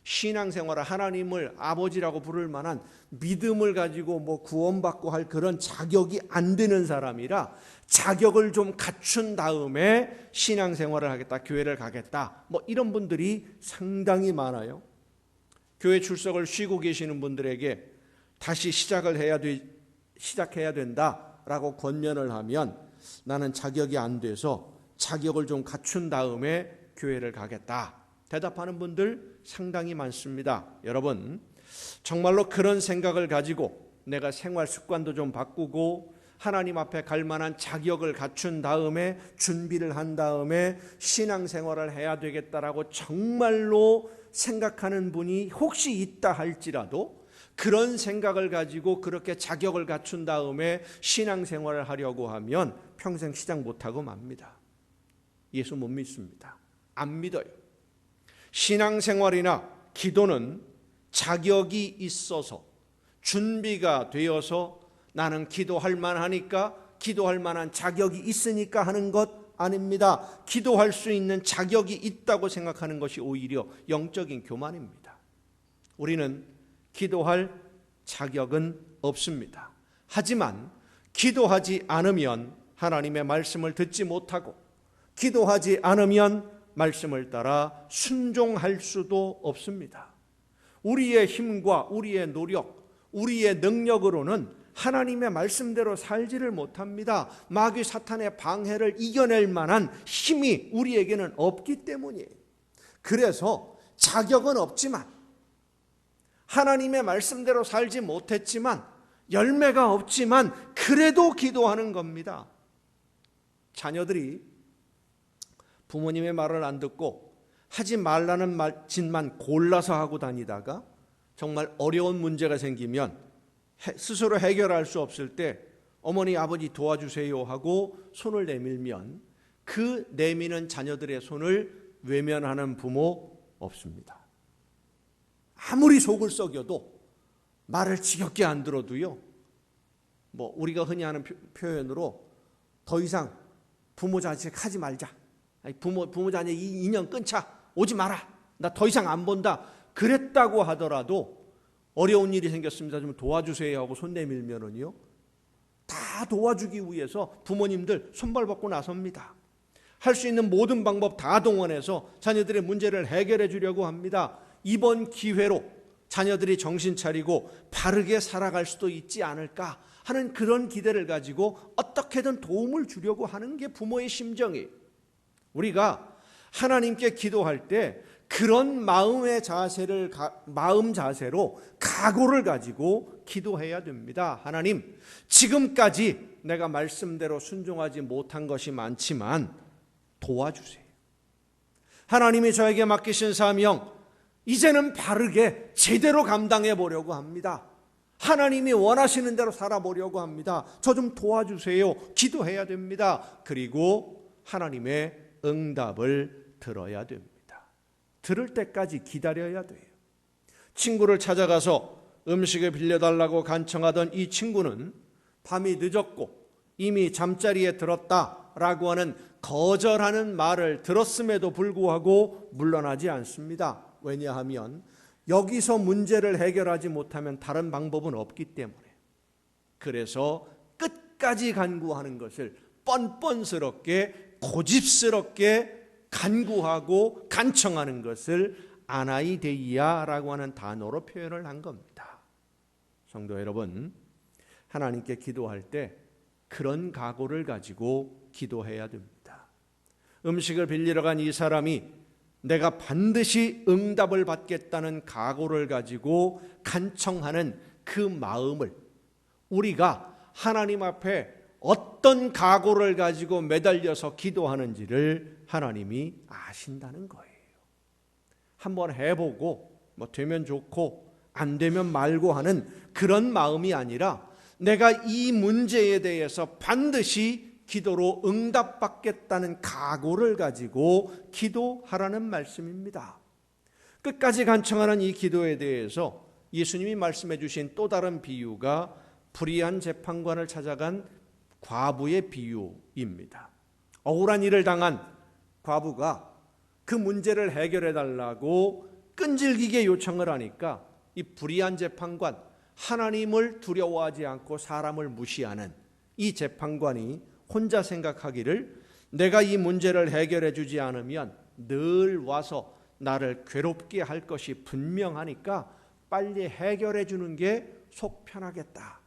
신앙생활을 하나님을 아버지라고 부를 만한 믿음을 가지고 구원받고 할 그런 자격이 안 되는 사람이라 자격을 좀 갖춘 다음에 신앙생활을 하겠다, 교회를 가겠다, 이런 분들이 상당히 많아요. 교회 출석을 쉬고 계시는 분들에게 다시 시작해야 된다라고 권면을 하면 나는 자격이 안 돼서 자격을 좀 갖춘 다음에 교회를 가겠다 대답하는 분들 상당히 많습니다. 여러분, 정말로 그런 생각을 가지고 내가 생활 습관도 좀 바꾸고 하나님 앞에 갈 만한 자격을 갖춘 다음에 준비를 한 다음에 신앙생활을 해야 되겠다라고 정말로 생각하는 분이 혹시 있다 할지라도 그런 생각을 가지고 그렇게 자격을 갖춘 다음에 신앙생활을 하려고 하면 평생 시작 못하고 맙니다. 예수 못 믿습니다. 안 믿어요. 신앙생활이나 기도는 자격이 있어서 준비가 되어서 나는 기도할 만하니까 기도할 만한 자격이 있으니까 하는 것 아닙니다. 기도할 수 있는 자격이 있다고 생각하는 것이 오히려 영적인 교만입니다. 우리는 기도할 자격은 없습니다. 하지만 기도하지 않으면 하나님의 말씀을 듣지 못하고 기도하지 않으면 말씀을 따라 순종할 수도 없습니다. 우리의 힘과 우리의 노력, 우리의 능력으로는 하나님의 말씀대로 살지를 못합니다. 마귀 사탄의 방해를 이겨낼 만한 힘이 우리에게는 없기 때문이에요. 그래서 자격은 없지만 하나님의 말씀대로 살지 못했지만 열매가 없지만 그래도 기도하는 겁니다. 자녀들이 부모님의 말을 안 듣고 하지 말라는 짓만 골라서 하고 다니다가 정말 어려운 문제가 생기면 스스로 해결할 수 없을 때 어머니 아버지 도와주세요 하고 손을 내밀면 그 내미는 자녀들의 손을 외면하는 부모 없습니다. 아무리 속을 썩여도 말을 지겹게 안 들어도요, 우리가 흔히 하는 표현으로 더 이상 부모 자식 하지 말자, 부모 자녀 이 인연 끊자, 오지 마라, 나 더 이상 안 본다, 그랬다고 하더라도 어려운 일이 생겼습니다, 좀 도와주세요 하고 손 내밀면은요 다 도와주기 위해서 부모님들 손발벗고 나섭니다. 할 수 있는 모든 방법 다 동원해서 자녀들의 문제를 해결해 주려고 합니다. 이번 기회로 자녀들이 정신 차리고 바르게 살아갈 수도 있지 않을까 하는 그런 기대를 가지고 어떻게든 도움을 주려고 하는 게 부모의 심정이에요. 우리가 하나님께 기도할 때 그런 마음 자세로 각오를 가지고 기도해야 됩니다. 하나님, 지금까지 내가 말씀대로 순종하지 못한 것이 많지만 도와주세요. 하나님이 저에게 맡기신 사명, 이제는 바르게 제대로 감당해 보려고 합니다. 하나님이 원하시는 대로 살아보려고 합니다. 저 좀 도와주세요. 기도해야 됩니다. 그리고 하나님의 응답을 들어야 됩니다. 들을 때까지 기다려야 돼요. 친구를 찾아가서 음식을 빌려달라고 간청하던 이 친구는 밤이 늦었고 이미 잠자리에 들었다라고 하는 거절하는 말을 들었음에도 불구하고 물러나지 않습니다. 왜냐하면 여기서 문제를 해결하지 못하면 다른 방법은 없기 때문에. 그래서 끝까지 간구하는 것을 뻔뻔스럽게 고집스럽게 간구하고 간청하는 것을 아나이데이아라고 하는 단어로 표현을 한 겁니다. 성도 여러분, 하나님께 기도할 때 그런 각오를 가지고 기도해야 됩니다. 음식을 빌리러 간 이 사람이 내가 반드시 응답을 받겠다는 각오를 가지고 간청하는 그 마음을 우리가 하나님 앞에 어떤 각오를 가지고 매달려서 기도하는지를 하나님이 아신다는 거예요. 한번 해보고 되면 좋고 안 되면 말고 하는 그런 마음이 아니라 내가 이 문제에 대해서 반드시 기도로 응답받겠다는 각오를 가지고 기도하라는 말씀입니다. 끝까지 간청하는 이 기도에 대해서 예수님이 말씀해 주신 또 다른 비유가 불의한 재판관을 찾아간 과부의 비유입니다. 억울한 일을 당한 과부가 그 문제를 해결해 달라고 끈질기게 요청을 하니까 이 불의한 재판관, 하나님을 두려워하지 않고 사람을 무시하는 이 재판관이 혼자 생각하기를 내가 이 문제를 해결해 주지 않으면 늘 와서 나를 괴롭게 할 것이 분명하니까 빨리 해결해 주는 게 속 편하겠다.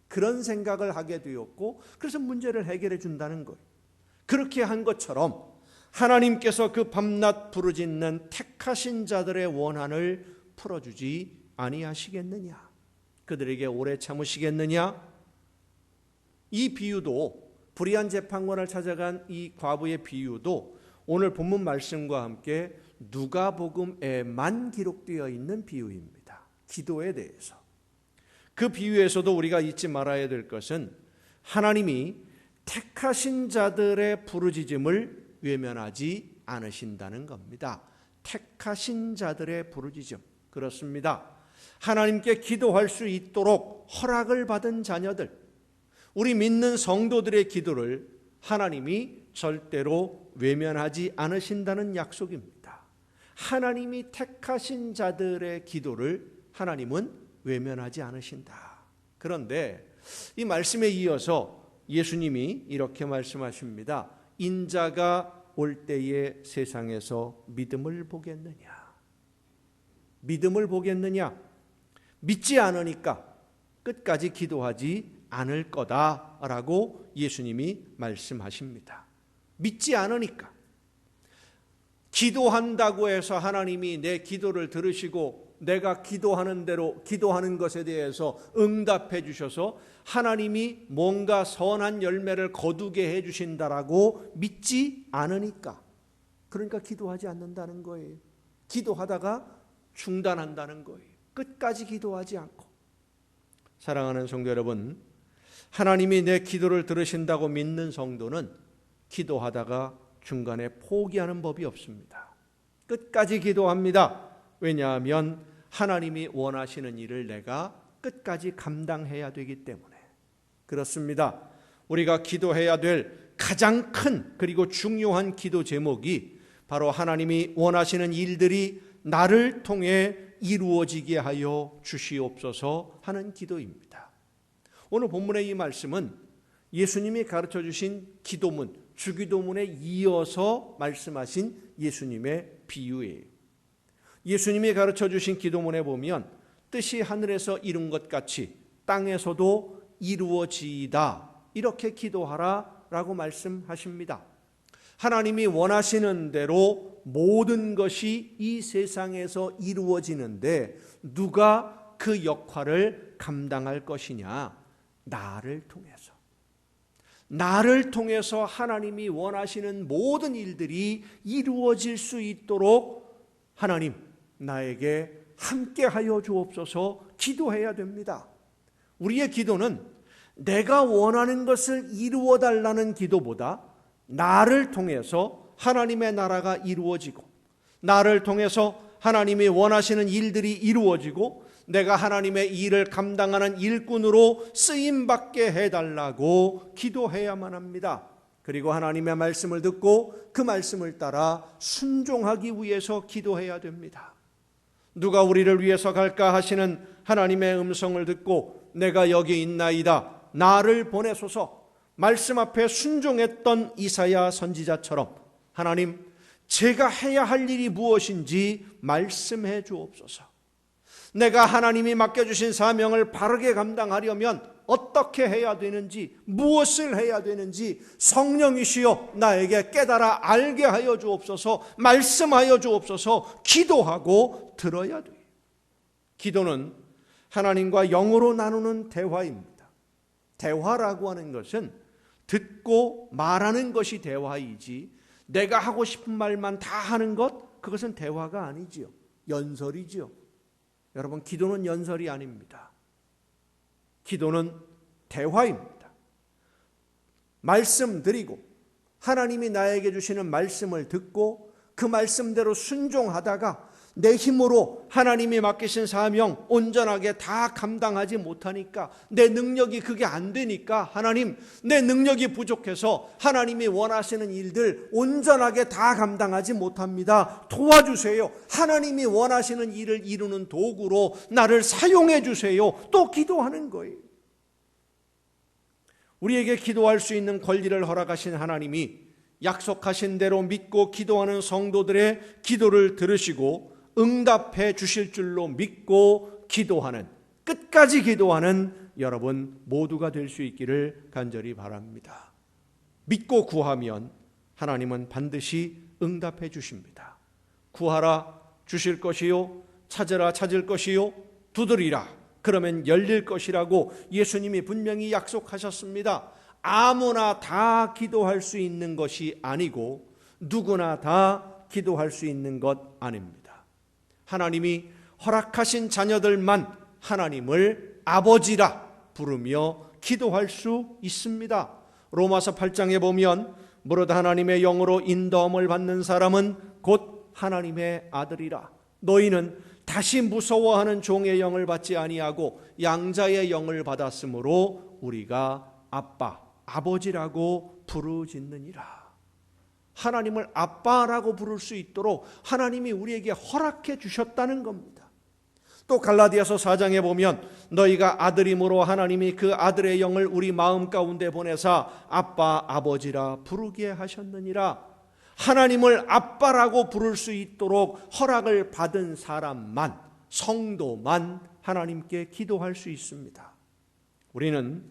그런 생각을 하게 되었고 그래서 문제를 해결해 준다는 거예요. 그렇게 한 것처럼 하나님께서 그 밤낮 부르짖는 택하신 자들의 원한을 풀어주지 아니하시겠느냐? 그들에게 오래 참으시겠느냐? 이 비유도 불의한 재판관을 찾아간 이 과부의 비유도 오늘 본문 말씀과 함께 누가복음에만 기록되어 있는 비유입니다. 기도에 대해서. 그 비유에서도 우리가 잊지 말아야 될 것은 하나님이 택하신 자들의 부르짖음을 외면하지 않으신다는 겁니다. 택하신 자들의 부르짖음. 그렇습니다. 하나님께 기도할 수 있도록 허락을 받은 자녀들, 우리 믿는 성도들의 기도를 하나님이 절대로 외면하지 않으신다는 약속입니다. 하나님이 택하신 자들의 기도를 하나님은 외면하지 않으신다. 그런데 이 말씀에 이어서 예수님이 이렇게 말씀하십니다. 인자가 올 때에 세상에서 믿음을 보겠느냐? 믿음을 보겠느냐? 믿지 않으니까 끝까지 기도하지 않을 거다라고 예수님이 말씀하십니다. 믿지 않으니까. 기도한다고 해서 하나님이 내 기도를 들으시고 내가 기도하는 대로 기도하는 것에 대해서 응답해 주셔서 하나님이 뭔가 선한 열매를 거두게 해 주신다라고 믿지 않으니까, 그러니까 기도하지 않는다는 거예요. 기도하다가 중단한다는 거예요. 끝까지 기도하지 않고. 사랑하는 성도 여러분, 하나님이 내 기도를 들으신다고 믿는 성도는 기도하다가 중간에 포기하는 법이 없습니다. 끝까지 기도합니다. 왜냐하면 하나님이 원하시는 일을 내가 끝까지 감당해야 되기 때문에 그렇습니다. 우리가 기도해야 될 가장 큰 그리고 중요한 기도 제목이 바로 하나님이 원하시는 일들이 나를 통해 이루어지게 하여 주시옵소서 하는 기도입니다. 오늘 본문의 이 말씀은 예수님이 가르쳐 주신 기도문, 주기도문에 이어서 말씀하신 예수님의 비유예요. 예수님이 가르쳐 주신 기도문에 보면 뜻이 하늘에서 이룬 것 같이 땅에서도 이루어지이다, 이렇게 기도하라 라고 말씀하십니다. 하나님이 원하시는 대로 모든 것이 이 세상에서 이루어지는데 누가 그 역할을 감당할 것이냐? 나를 통해서. 나를 통해서 하나님이 원하시는 모든 일들이 이루어질 수 있도록 하나님, 나에게 함께하여 주옵소서 기도해야 됩니다. 우리의 기도는 내가 원하는 것을 이루어 달라는 기도보다 나를 통해서 하나님의 나라가 이루어지고 나를 통해서 하나님이 원하시는 일들이 이루어지고 내가 하나님의 일을 감당하는 일꾼으로 쓰임받게 해달라고 기도해야만 합니다. 그리고 하나님의 말씀을 듣고 그 말씀을 따라 순종하기 위해서 기도해야 됩니다. 누가 우리를 위해서 갈까 하시는 하나님의 음성을 듣고 내가 여기 있나이다, 나를 보내소서, 말씀 앞에 순종했던 이사야 선지자처럼 하나님, 제가 해야 할 일이 무엇인지 말씀해 주옵소서. 내가 하나님이 맡겨주신 사명을 바르게 감당하려면 어떻게 해야 되는지, 무엇을 해야 되는지 성령이시여 나에게 깨달아 알게 하여 주옵소서, 말씀하여 주옵소서 기도하고 들어야 돼요. 기도는 하나님과 영으로 나누는 대화입니다. 대화라고 하는 것은 듣고 말하는 것이 대화이지 내가 하고 싶은 말만 다 하는 것, 그것은 대화가 아니지요. 연설이지요. 여러분, 기도는 연설이 아닙니다. 기도는 대화입니다. 말씀드리고 하나님이 나에게 주시는 말씀을 듣고 그 말씀대로 순종하다가 내 힘으로 하나님이 맡기신 사명 온전하게 다 감당하지 못하니까, 내 능력이 그게 안 되니까, 하나님 내 능력이 부족해서 하나님이 원하시는 일들 온전하게 다 감당하지 못합니다. 도와주세요. 하나님이 원하시는 일을 이루는 도구로 나를 사용해 주세요. 또 기도하는 거예요. 우리에게 기도할 수 있는 권리를 허락하신 하나님이 약속하신 대로 믿고 기도하는 성도들의 기도를 들으시고 응답해 주실 줄로 믿고 기도하는, 끝까지 기도하는 여러분 모두가 될 수 있기를 간절히 바랍니다. 믿고 구하면 하나님은 반드시 응답해 주십니다. 구하라 주실 것이요, 찾으라 찾을 것이요, 두드리라 그러면 열릴 것이라고 예수님이 분명히 약속하셨습니다. 아무나 다 기도할 수 있는 것이 아니고 누구나 다 기도할 수 있는 것 아닙니다. 하나님이 허락하신 자녀들만 하나님을 아버지라 부르며 기도할 수 있습니다. 로마서 8장에 보면 무릇 하나님의 영으로 인도함을 받는 사람은 곧 하나님의 아들이라. 너희는 다시 무서워하는 종의 영을 받지 아니하고 양자의 영을 받았으므로 우리가 아빠, 아버지라고 부르짖느니라. 하나님을 아빠라고 부를 수 있도록 하나님이 우리에게 허락해 주셨다는 겁니다. 또 갈라디아서 4장에 보면 너희가 아들임으로 하나님이 그 아들의 영을 우리 마음 가운데 보내사 아빠, 아버지라 부르게 하셨느니라. 하나님을 아빠라고 부를 수 있도록 허락을 받은 사람만, 성도만 하나님께 기도할 수 있습니다. 우리는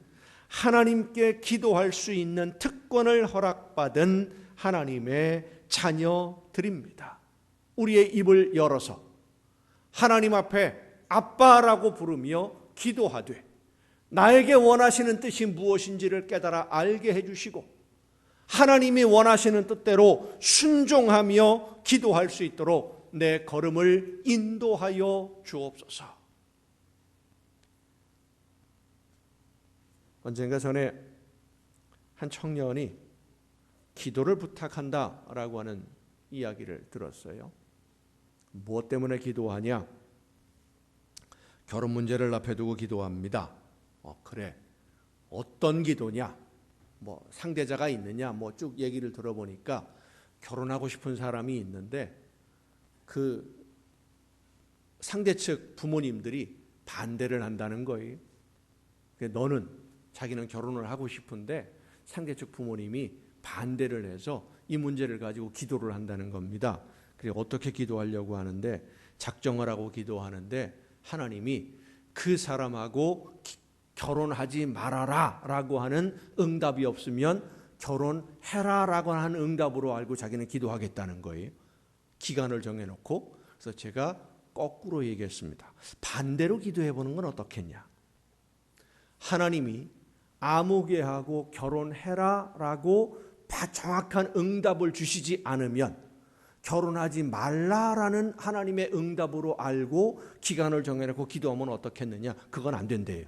하나님께 기도할 수 있는 특권을 허락받은 하나님의 자녀들입니다. 우리의 입을 열어서 하나님 앞에 아빠라고 부르며 기도하되 나에게 원하시는 뜻이 무엇인지를 깨달아 알게 해주시고 하나님이 원하시는 뜻대로 순종하며 기도할 수 있도록 내 걸음을 인도하여 주옵소서. 언젠가 전에 한 청년이 기도를 부탁한다라고 하는 이야기를 들었어요. 무엇 때문에 기도하냐? 결혼 문제를 앞에 두고 기도합니다. 그래. 어떤 기도냐? 상대자가 있느냐? 쭉 얘기를 들어보니까 결혼하고 싶은 사람이 있는데 그 상대 측 부모님들이 반대를 한다는 거예요. 너는 자기는 결혼을 하고 싶은데 상대 측 부모님이 반대를 해서 이 문제를 가지고 기도를 한다는 겁니다. 그래서 어떻게 기도하려고 하는데 작정을 하고 기도하는데 하나님이 그 사람하고 결혼하지 말아라 라고 하는 응답이 없으면 결혼해라 라고 하는 응답으로 알고 자기는 기도하겠다는 거예요. 기간을 정해놓고. 그래서 제가 거꾸로 얘기했습니다. 반대로 기도해보는 건 어떻겠냐? 하나님이 아무개하고 결혼해라 라고 정확한 응답을 주시지 않으면 결혼하지 말라라는 하나님의 응답으로 알고 기간을 정해놓고 기도하면 어떻겠느냐? 그건 안 된대요.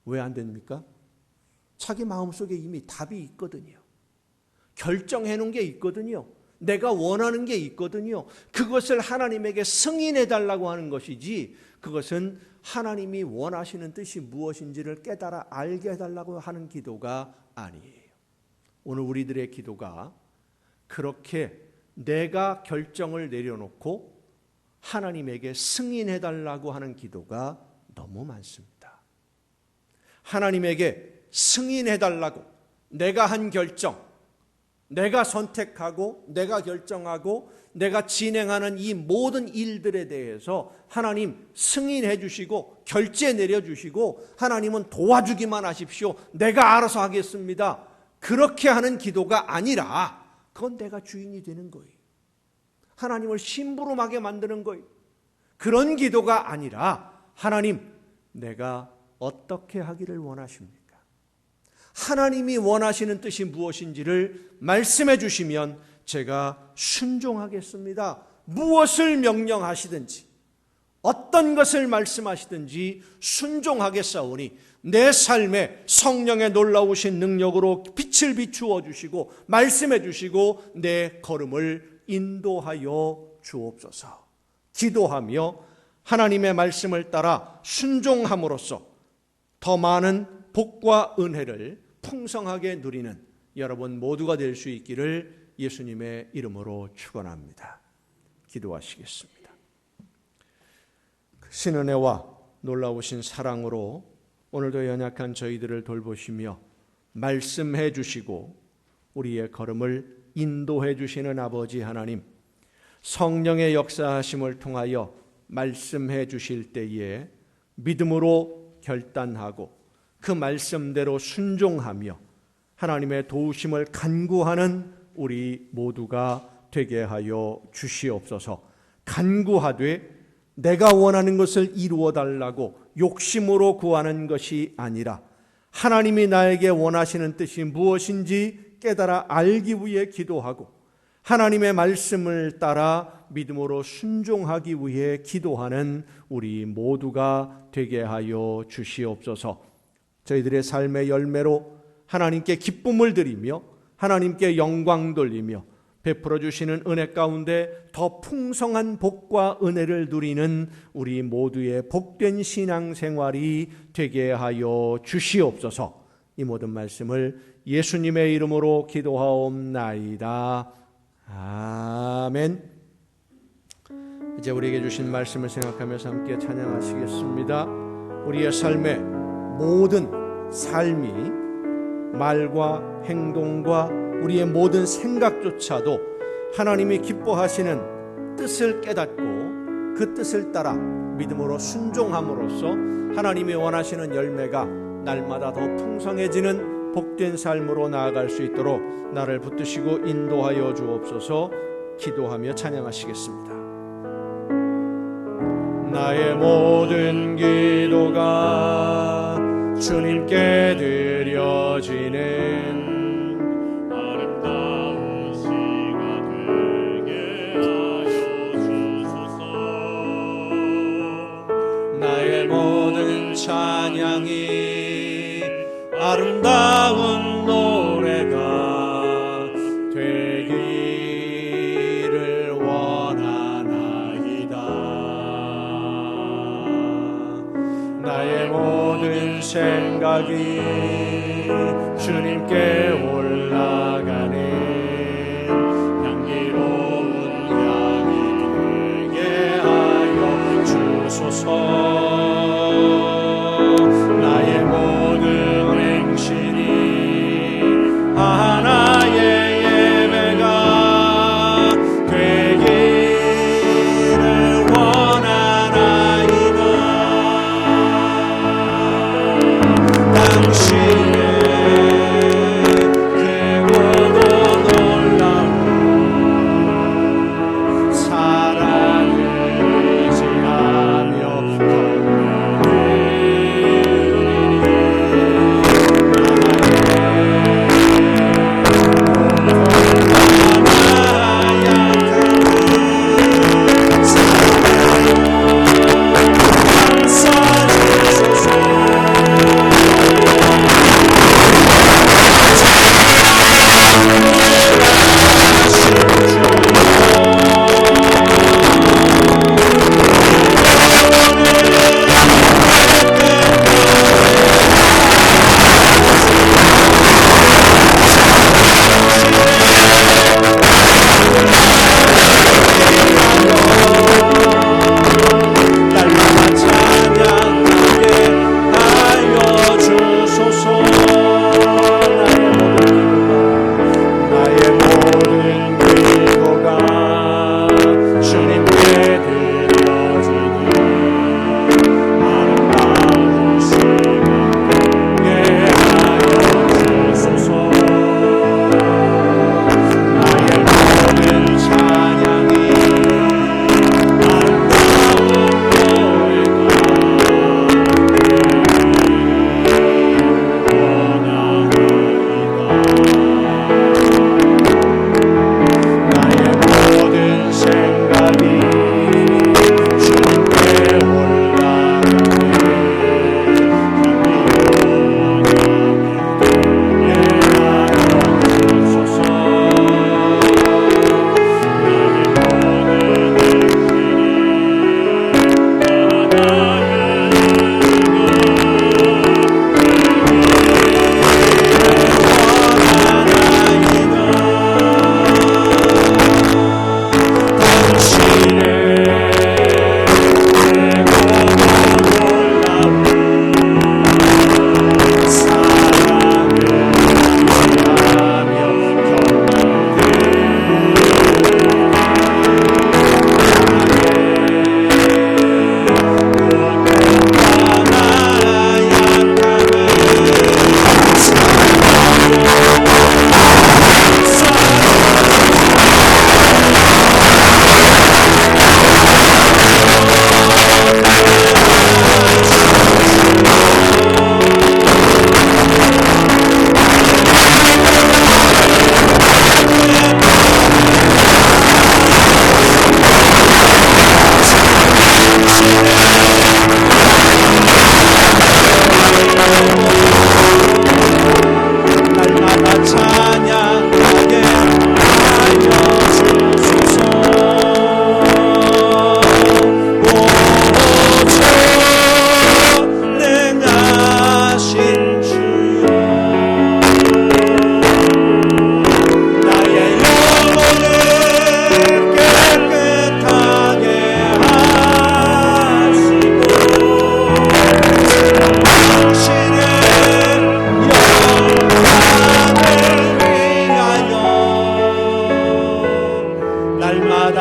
왜 안 됩니까? 자기 마음속에 이미 답이 있거든요. 결정해놓은 게 있거든요. 내가 원하는 게 있거든요. 그것을 하나님에게 승인해달라고 하는 것이지 그것은 하나님이 원하시는 뜻이 무엇인지를 깨달아 알게 해달라고 하는 기도가 아니에요. 오늘 우리들의 기도가 그렇게 내가 결정을 내려놓고 하나님에게 승인해달라고 하는 기도가 너무 많습니다. 하나님에게 승인해달라고 내가 한 결정, 내가 선택하고 내가 결정하고 내가 진행하는 이 모든 일들에 대해서 하나님 승인해 주시고 결제 내려주시고 하나님은 도와주기만 하십시오. 내가 알아서 하겠습니다. 그렇게 하는 기도가 아니라 그건 내가 주인이 되는 거예요. 하나님을 심부름하게 만드는 거예요. 그런 기도가 아니라 하나님 내가 어떻게 하기를 원하십니까? 하나님이 원하시는 뜻이 무엇인지를 말씀해 주시면 제가 순종하겠습니다. 무엇을 명령하시든지 어떤 것을 말씀하시든지 순종하겠사오니 내 삶에 성령의 놀라우신 능력으로 빛을 비추어 주시고 말씀해 주시고 내 걸음을 인도하여 주옵소서. 기도하며 하나님의 말씀을 따라 순종함으로써 더 많은 복과 은혜를 풍성하게 누리는 여러분 모두가 될 수 있기를 예수님의 이름으로 축원합니다. 기도하시겠습니다. 신은혜와 놀라우신 사랑으로 오늘도 연약한 저희들을 돌보시며 말씀해 주시고 우리의 걸음을 인도해 주시는 아버지 하나님, 성령의 역사하심을 통하여 말씀해 주실 때에 믿음으로 결단하고 그 말씀대로 순종하며 하나님의 도우심을 간구하는 우리 모두가 되게 하여 주시옵소서. 간구하되 내가 원하는 것을 이루어 달라고 욕심으로 구하는 것이 아니라 하나님이 나에게 원하시는 뜻이 무엇인지 깨달아 알기 위해 기도하고 하나님의 말씀을 따라 믿음으로 순종하기 위해 기도하는 우리 모두가 되게 하여 주시옵소서. 저희들의 삶의 열매로 하나님께 기쁨을 드리며 하나님께 영광 돌리며 베풀어 주시는 은혜 가운데 더 풍성한 복과 은혜를 누리는 우리 모두의 복된 신앙생활이 되게 하여 주시옵소서. 이 모든 말씀을 예수님의 이름으로 기도하옵나이다. 아멘. 이제 우리에게 주신 말씀을 생각하면서 함께 찬양하시겠습니다. 우리의 삶의 모든 삶이 말과 행동과 우리의 모든 생각조차도 하나님이 기뻐하시는 뜻을 깨닫고 그 뜻을 따라 믿음으로 순종함으로써 하나님이 원하시는 열매가 날마다 더 풍성해지는 복된 삶으로 나아갈 수 있도록 나를 붙드시고 인도하여 주옵소서. 기도하며 찬양하시겠습니다. 나의 모든 기도가 주님께 드려지는 아름다운 시가 되게 하여 주소서. 나의 모든 찬양이 아름다운 노래가 되기를 원하나이다. 나의 모든 생각이 주님께 올라가는 향기로운 향이 되게 하여 주소서. 나의 모든 행실이 하나의 예배가 되기를 원하나이다. 당신의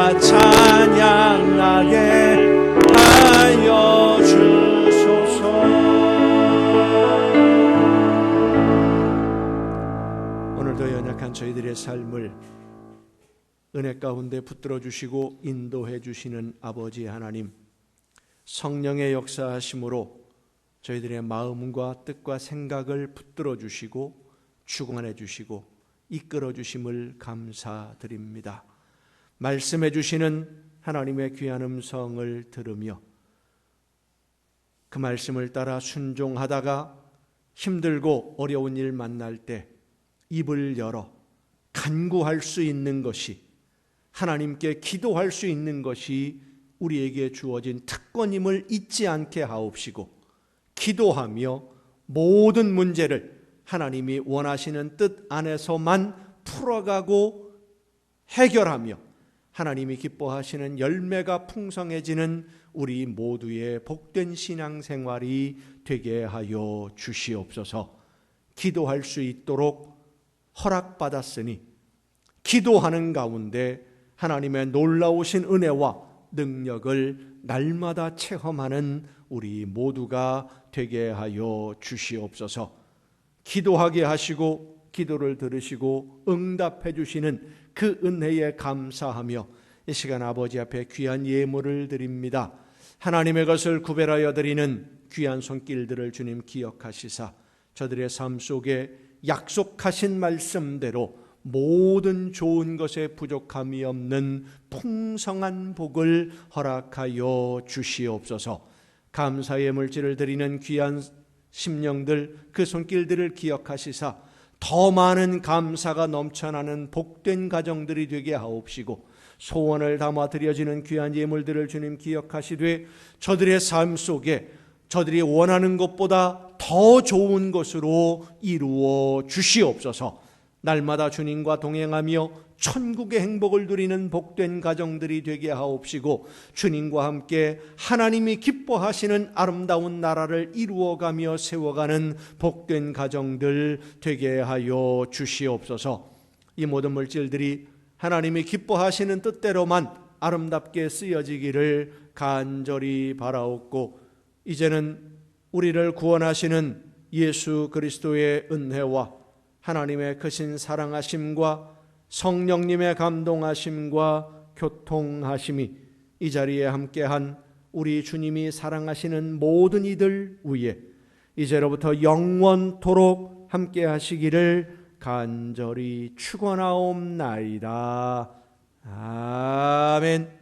날마다 찬양하게 하여 주소서. 오늘도 연약한 저희들의 삶을 은혜 가운데 붙들어 주시고 인도해 주시는 아버지 하나님, 성령의 역사하심으로 저희들의 마음과 뜻과 생각을 붙들어 주시고 주관해 주시고 이끌어 주심을 감사드립니다. 말씀해 주시는 하나님의 귀한 음성을 들으며 그 말씀을 따라 순종하다가 힘들고 어려운 일 만날 때 입을 열어 간구할 수 있는 것이, 하나님께 기도할 수 있는 것이 우리에게 주어진 특권임을 잊지 않게 하옵시고, 기도하며 모든 문제를 하나님이 원하시는 뜻 안에서만 풀어가고 해결하며 하나님이 기뻐하시는 열매가 풍성해지는 우리 모두의 복된 신앙생활이 되게 하여 주시옵소서. 기도할 수 있도록 허락받았으니 기도하는 가운데 하나님의 놀라우신 은혜와 능력을 날마다 체험하는 우리 모두가 되게 하여 주시옵소서. 기도하게 하시고 기도를 들으시고 응답해 주시는 그 은혜에 감사하며 이 시간 아버지 앞에 귀한 예물을 드립니다. 하나님의 것을 구별하여 드리는 귀한 손길들을 주님 기억하시사 저들의 삶 속에 약속하신 말씀대로 모든 좋은 것에 부족함이 없는 풍성한 복을 허락하여 주시옵소서. 감사의 물질을 드리는 귀한 심령들, 그 손길들을 기억하시사 더 많은 감사가 넘쳐나는 복된 가정들이 되게 하옵시고, 소원을 담아 드려지는 귀한 예물들을 주님 기억하시되 저들의 삶 속에 저들이 원하는 것보다 더 좋은 것으로 이루어 주시옵소서. 날마다 주님과 동행하며 천국의 행복을 누리는 복된 가정들이 되게 하옵시고, 주님과 함께 하나님이 기뻐하시는 아름다운 나라를 이루어가며 세워가는 복된 가정들 되게 하여 주시옵소서. 이 모든 물질들이 하나님이 기뻐하시는 뜻대로만 아름답게 쓰여지기를 간절히 바라옵고, 이제는 우리를 구원하시는 예수 그리스도의 은혜와 하나님의 크신 사랑하심과 성령님의 감동하심과 교통하심이 이 자리에 함께한 우리 주님이 사랑하시는 모든 이들 위에 이제로부터 영원토록 함께하시기를 간절히 축원하옵나이다. 아멘.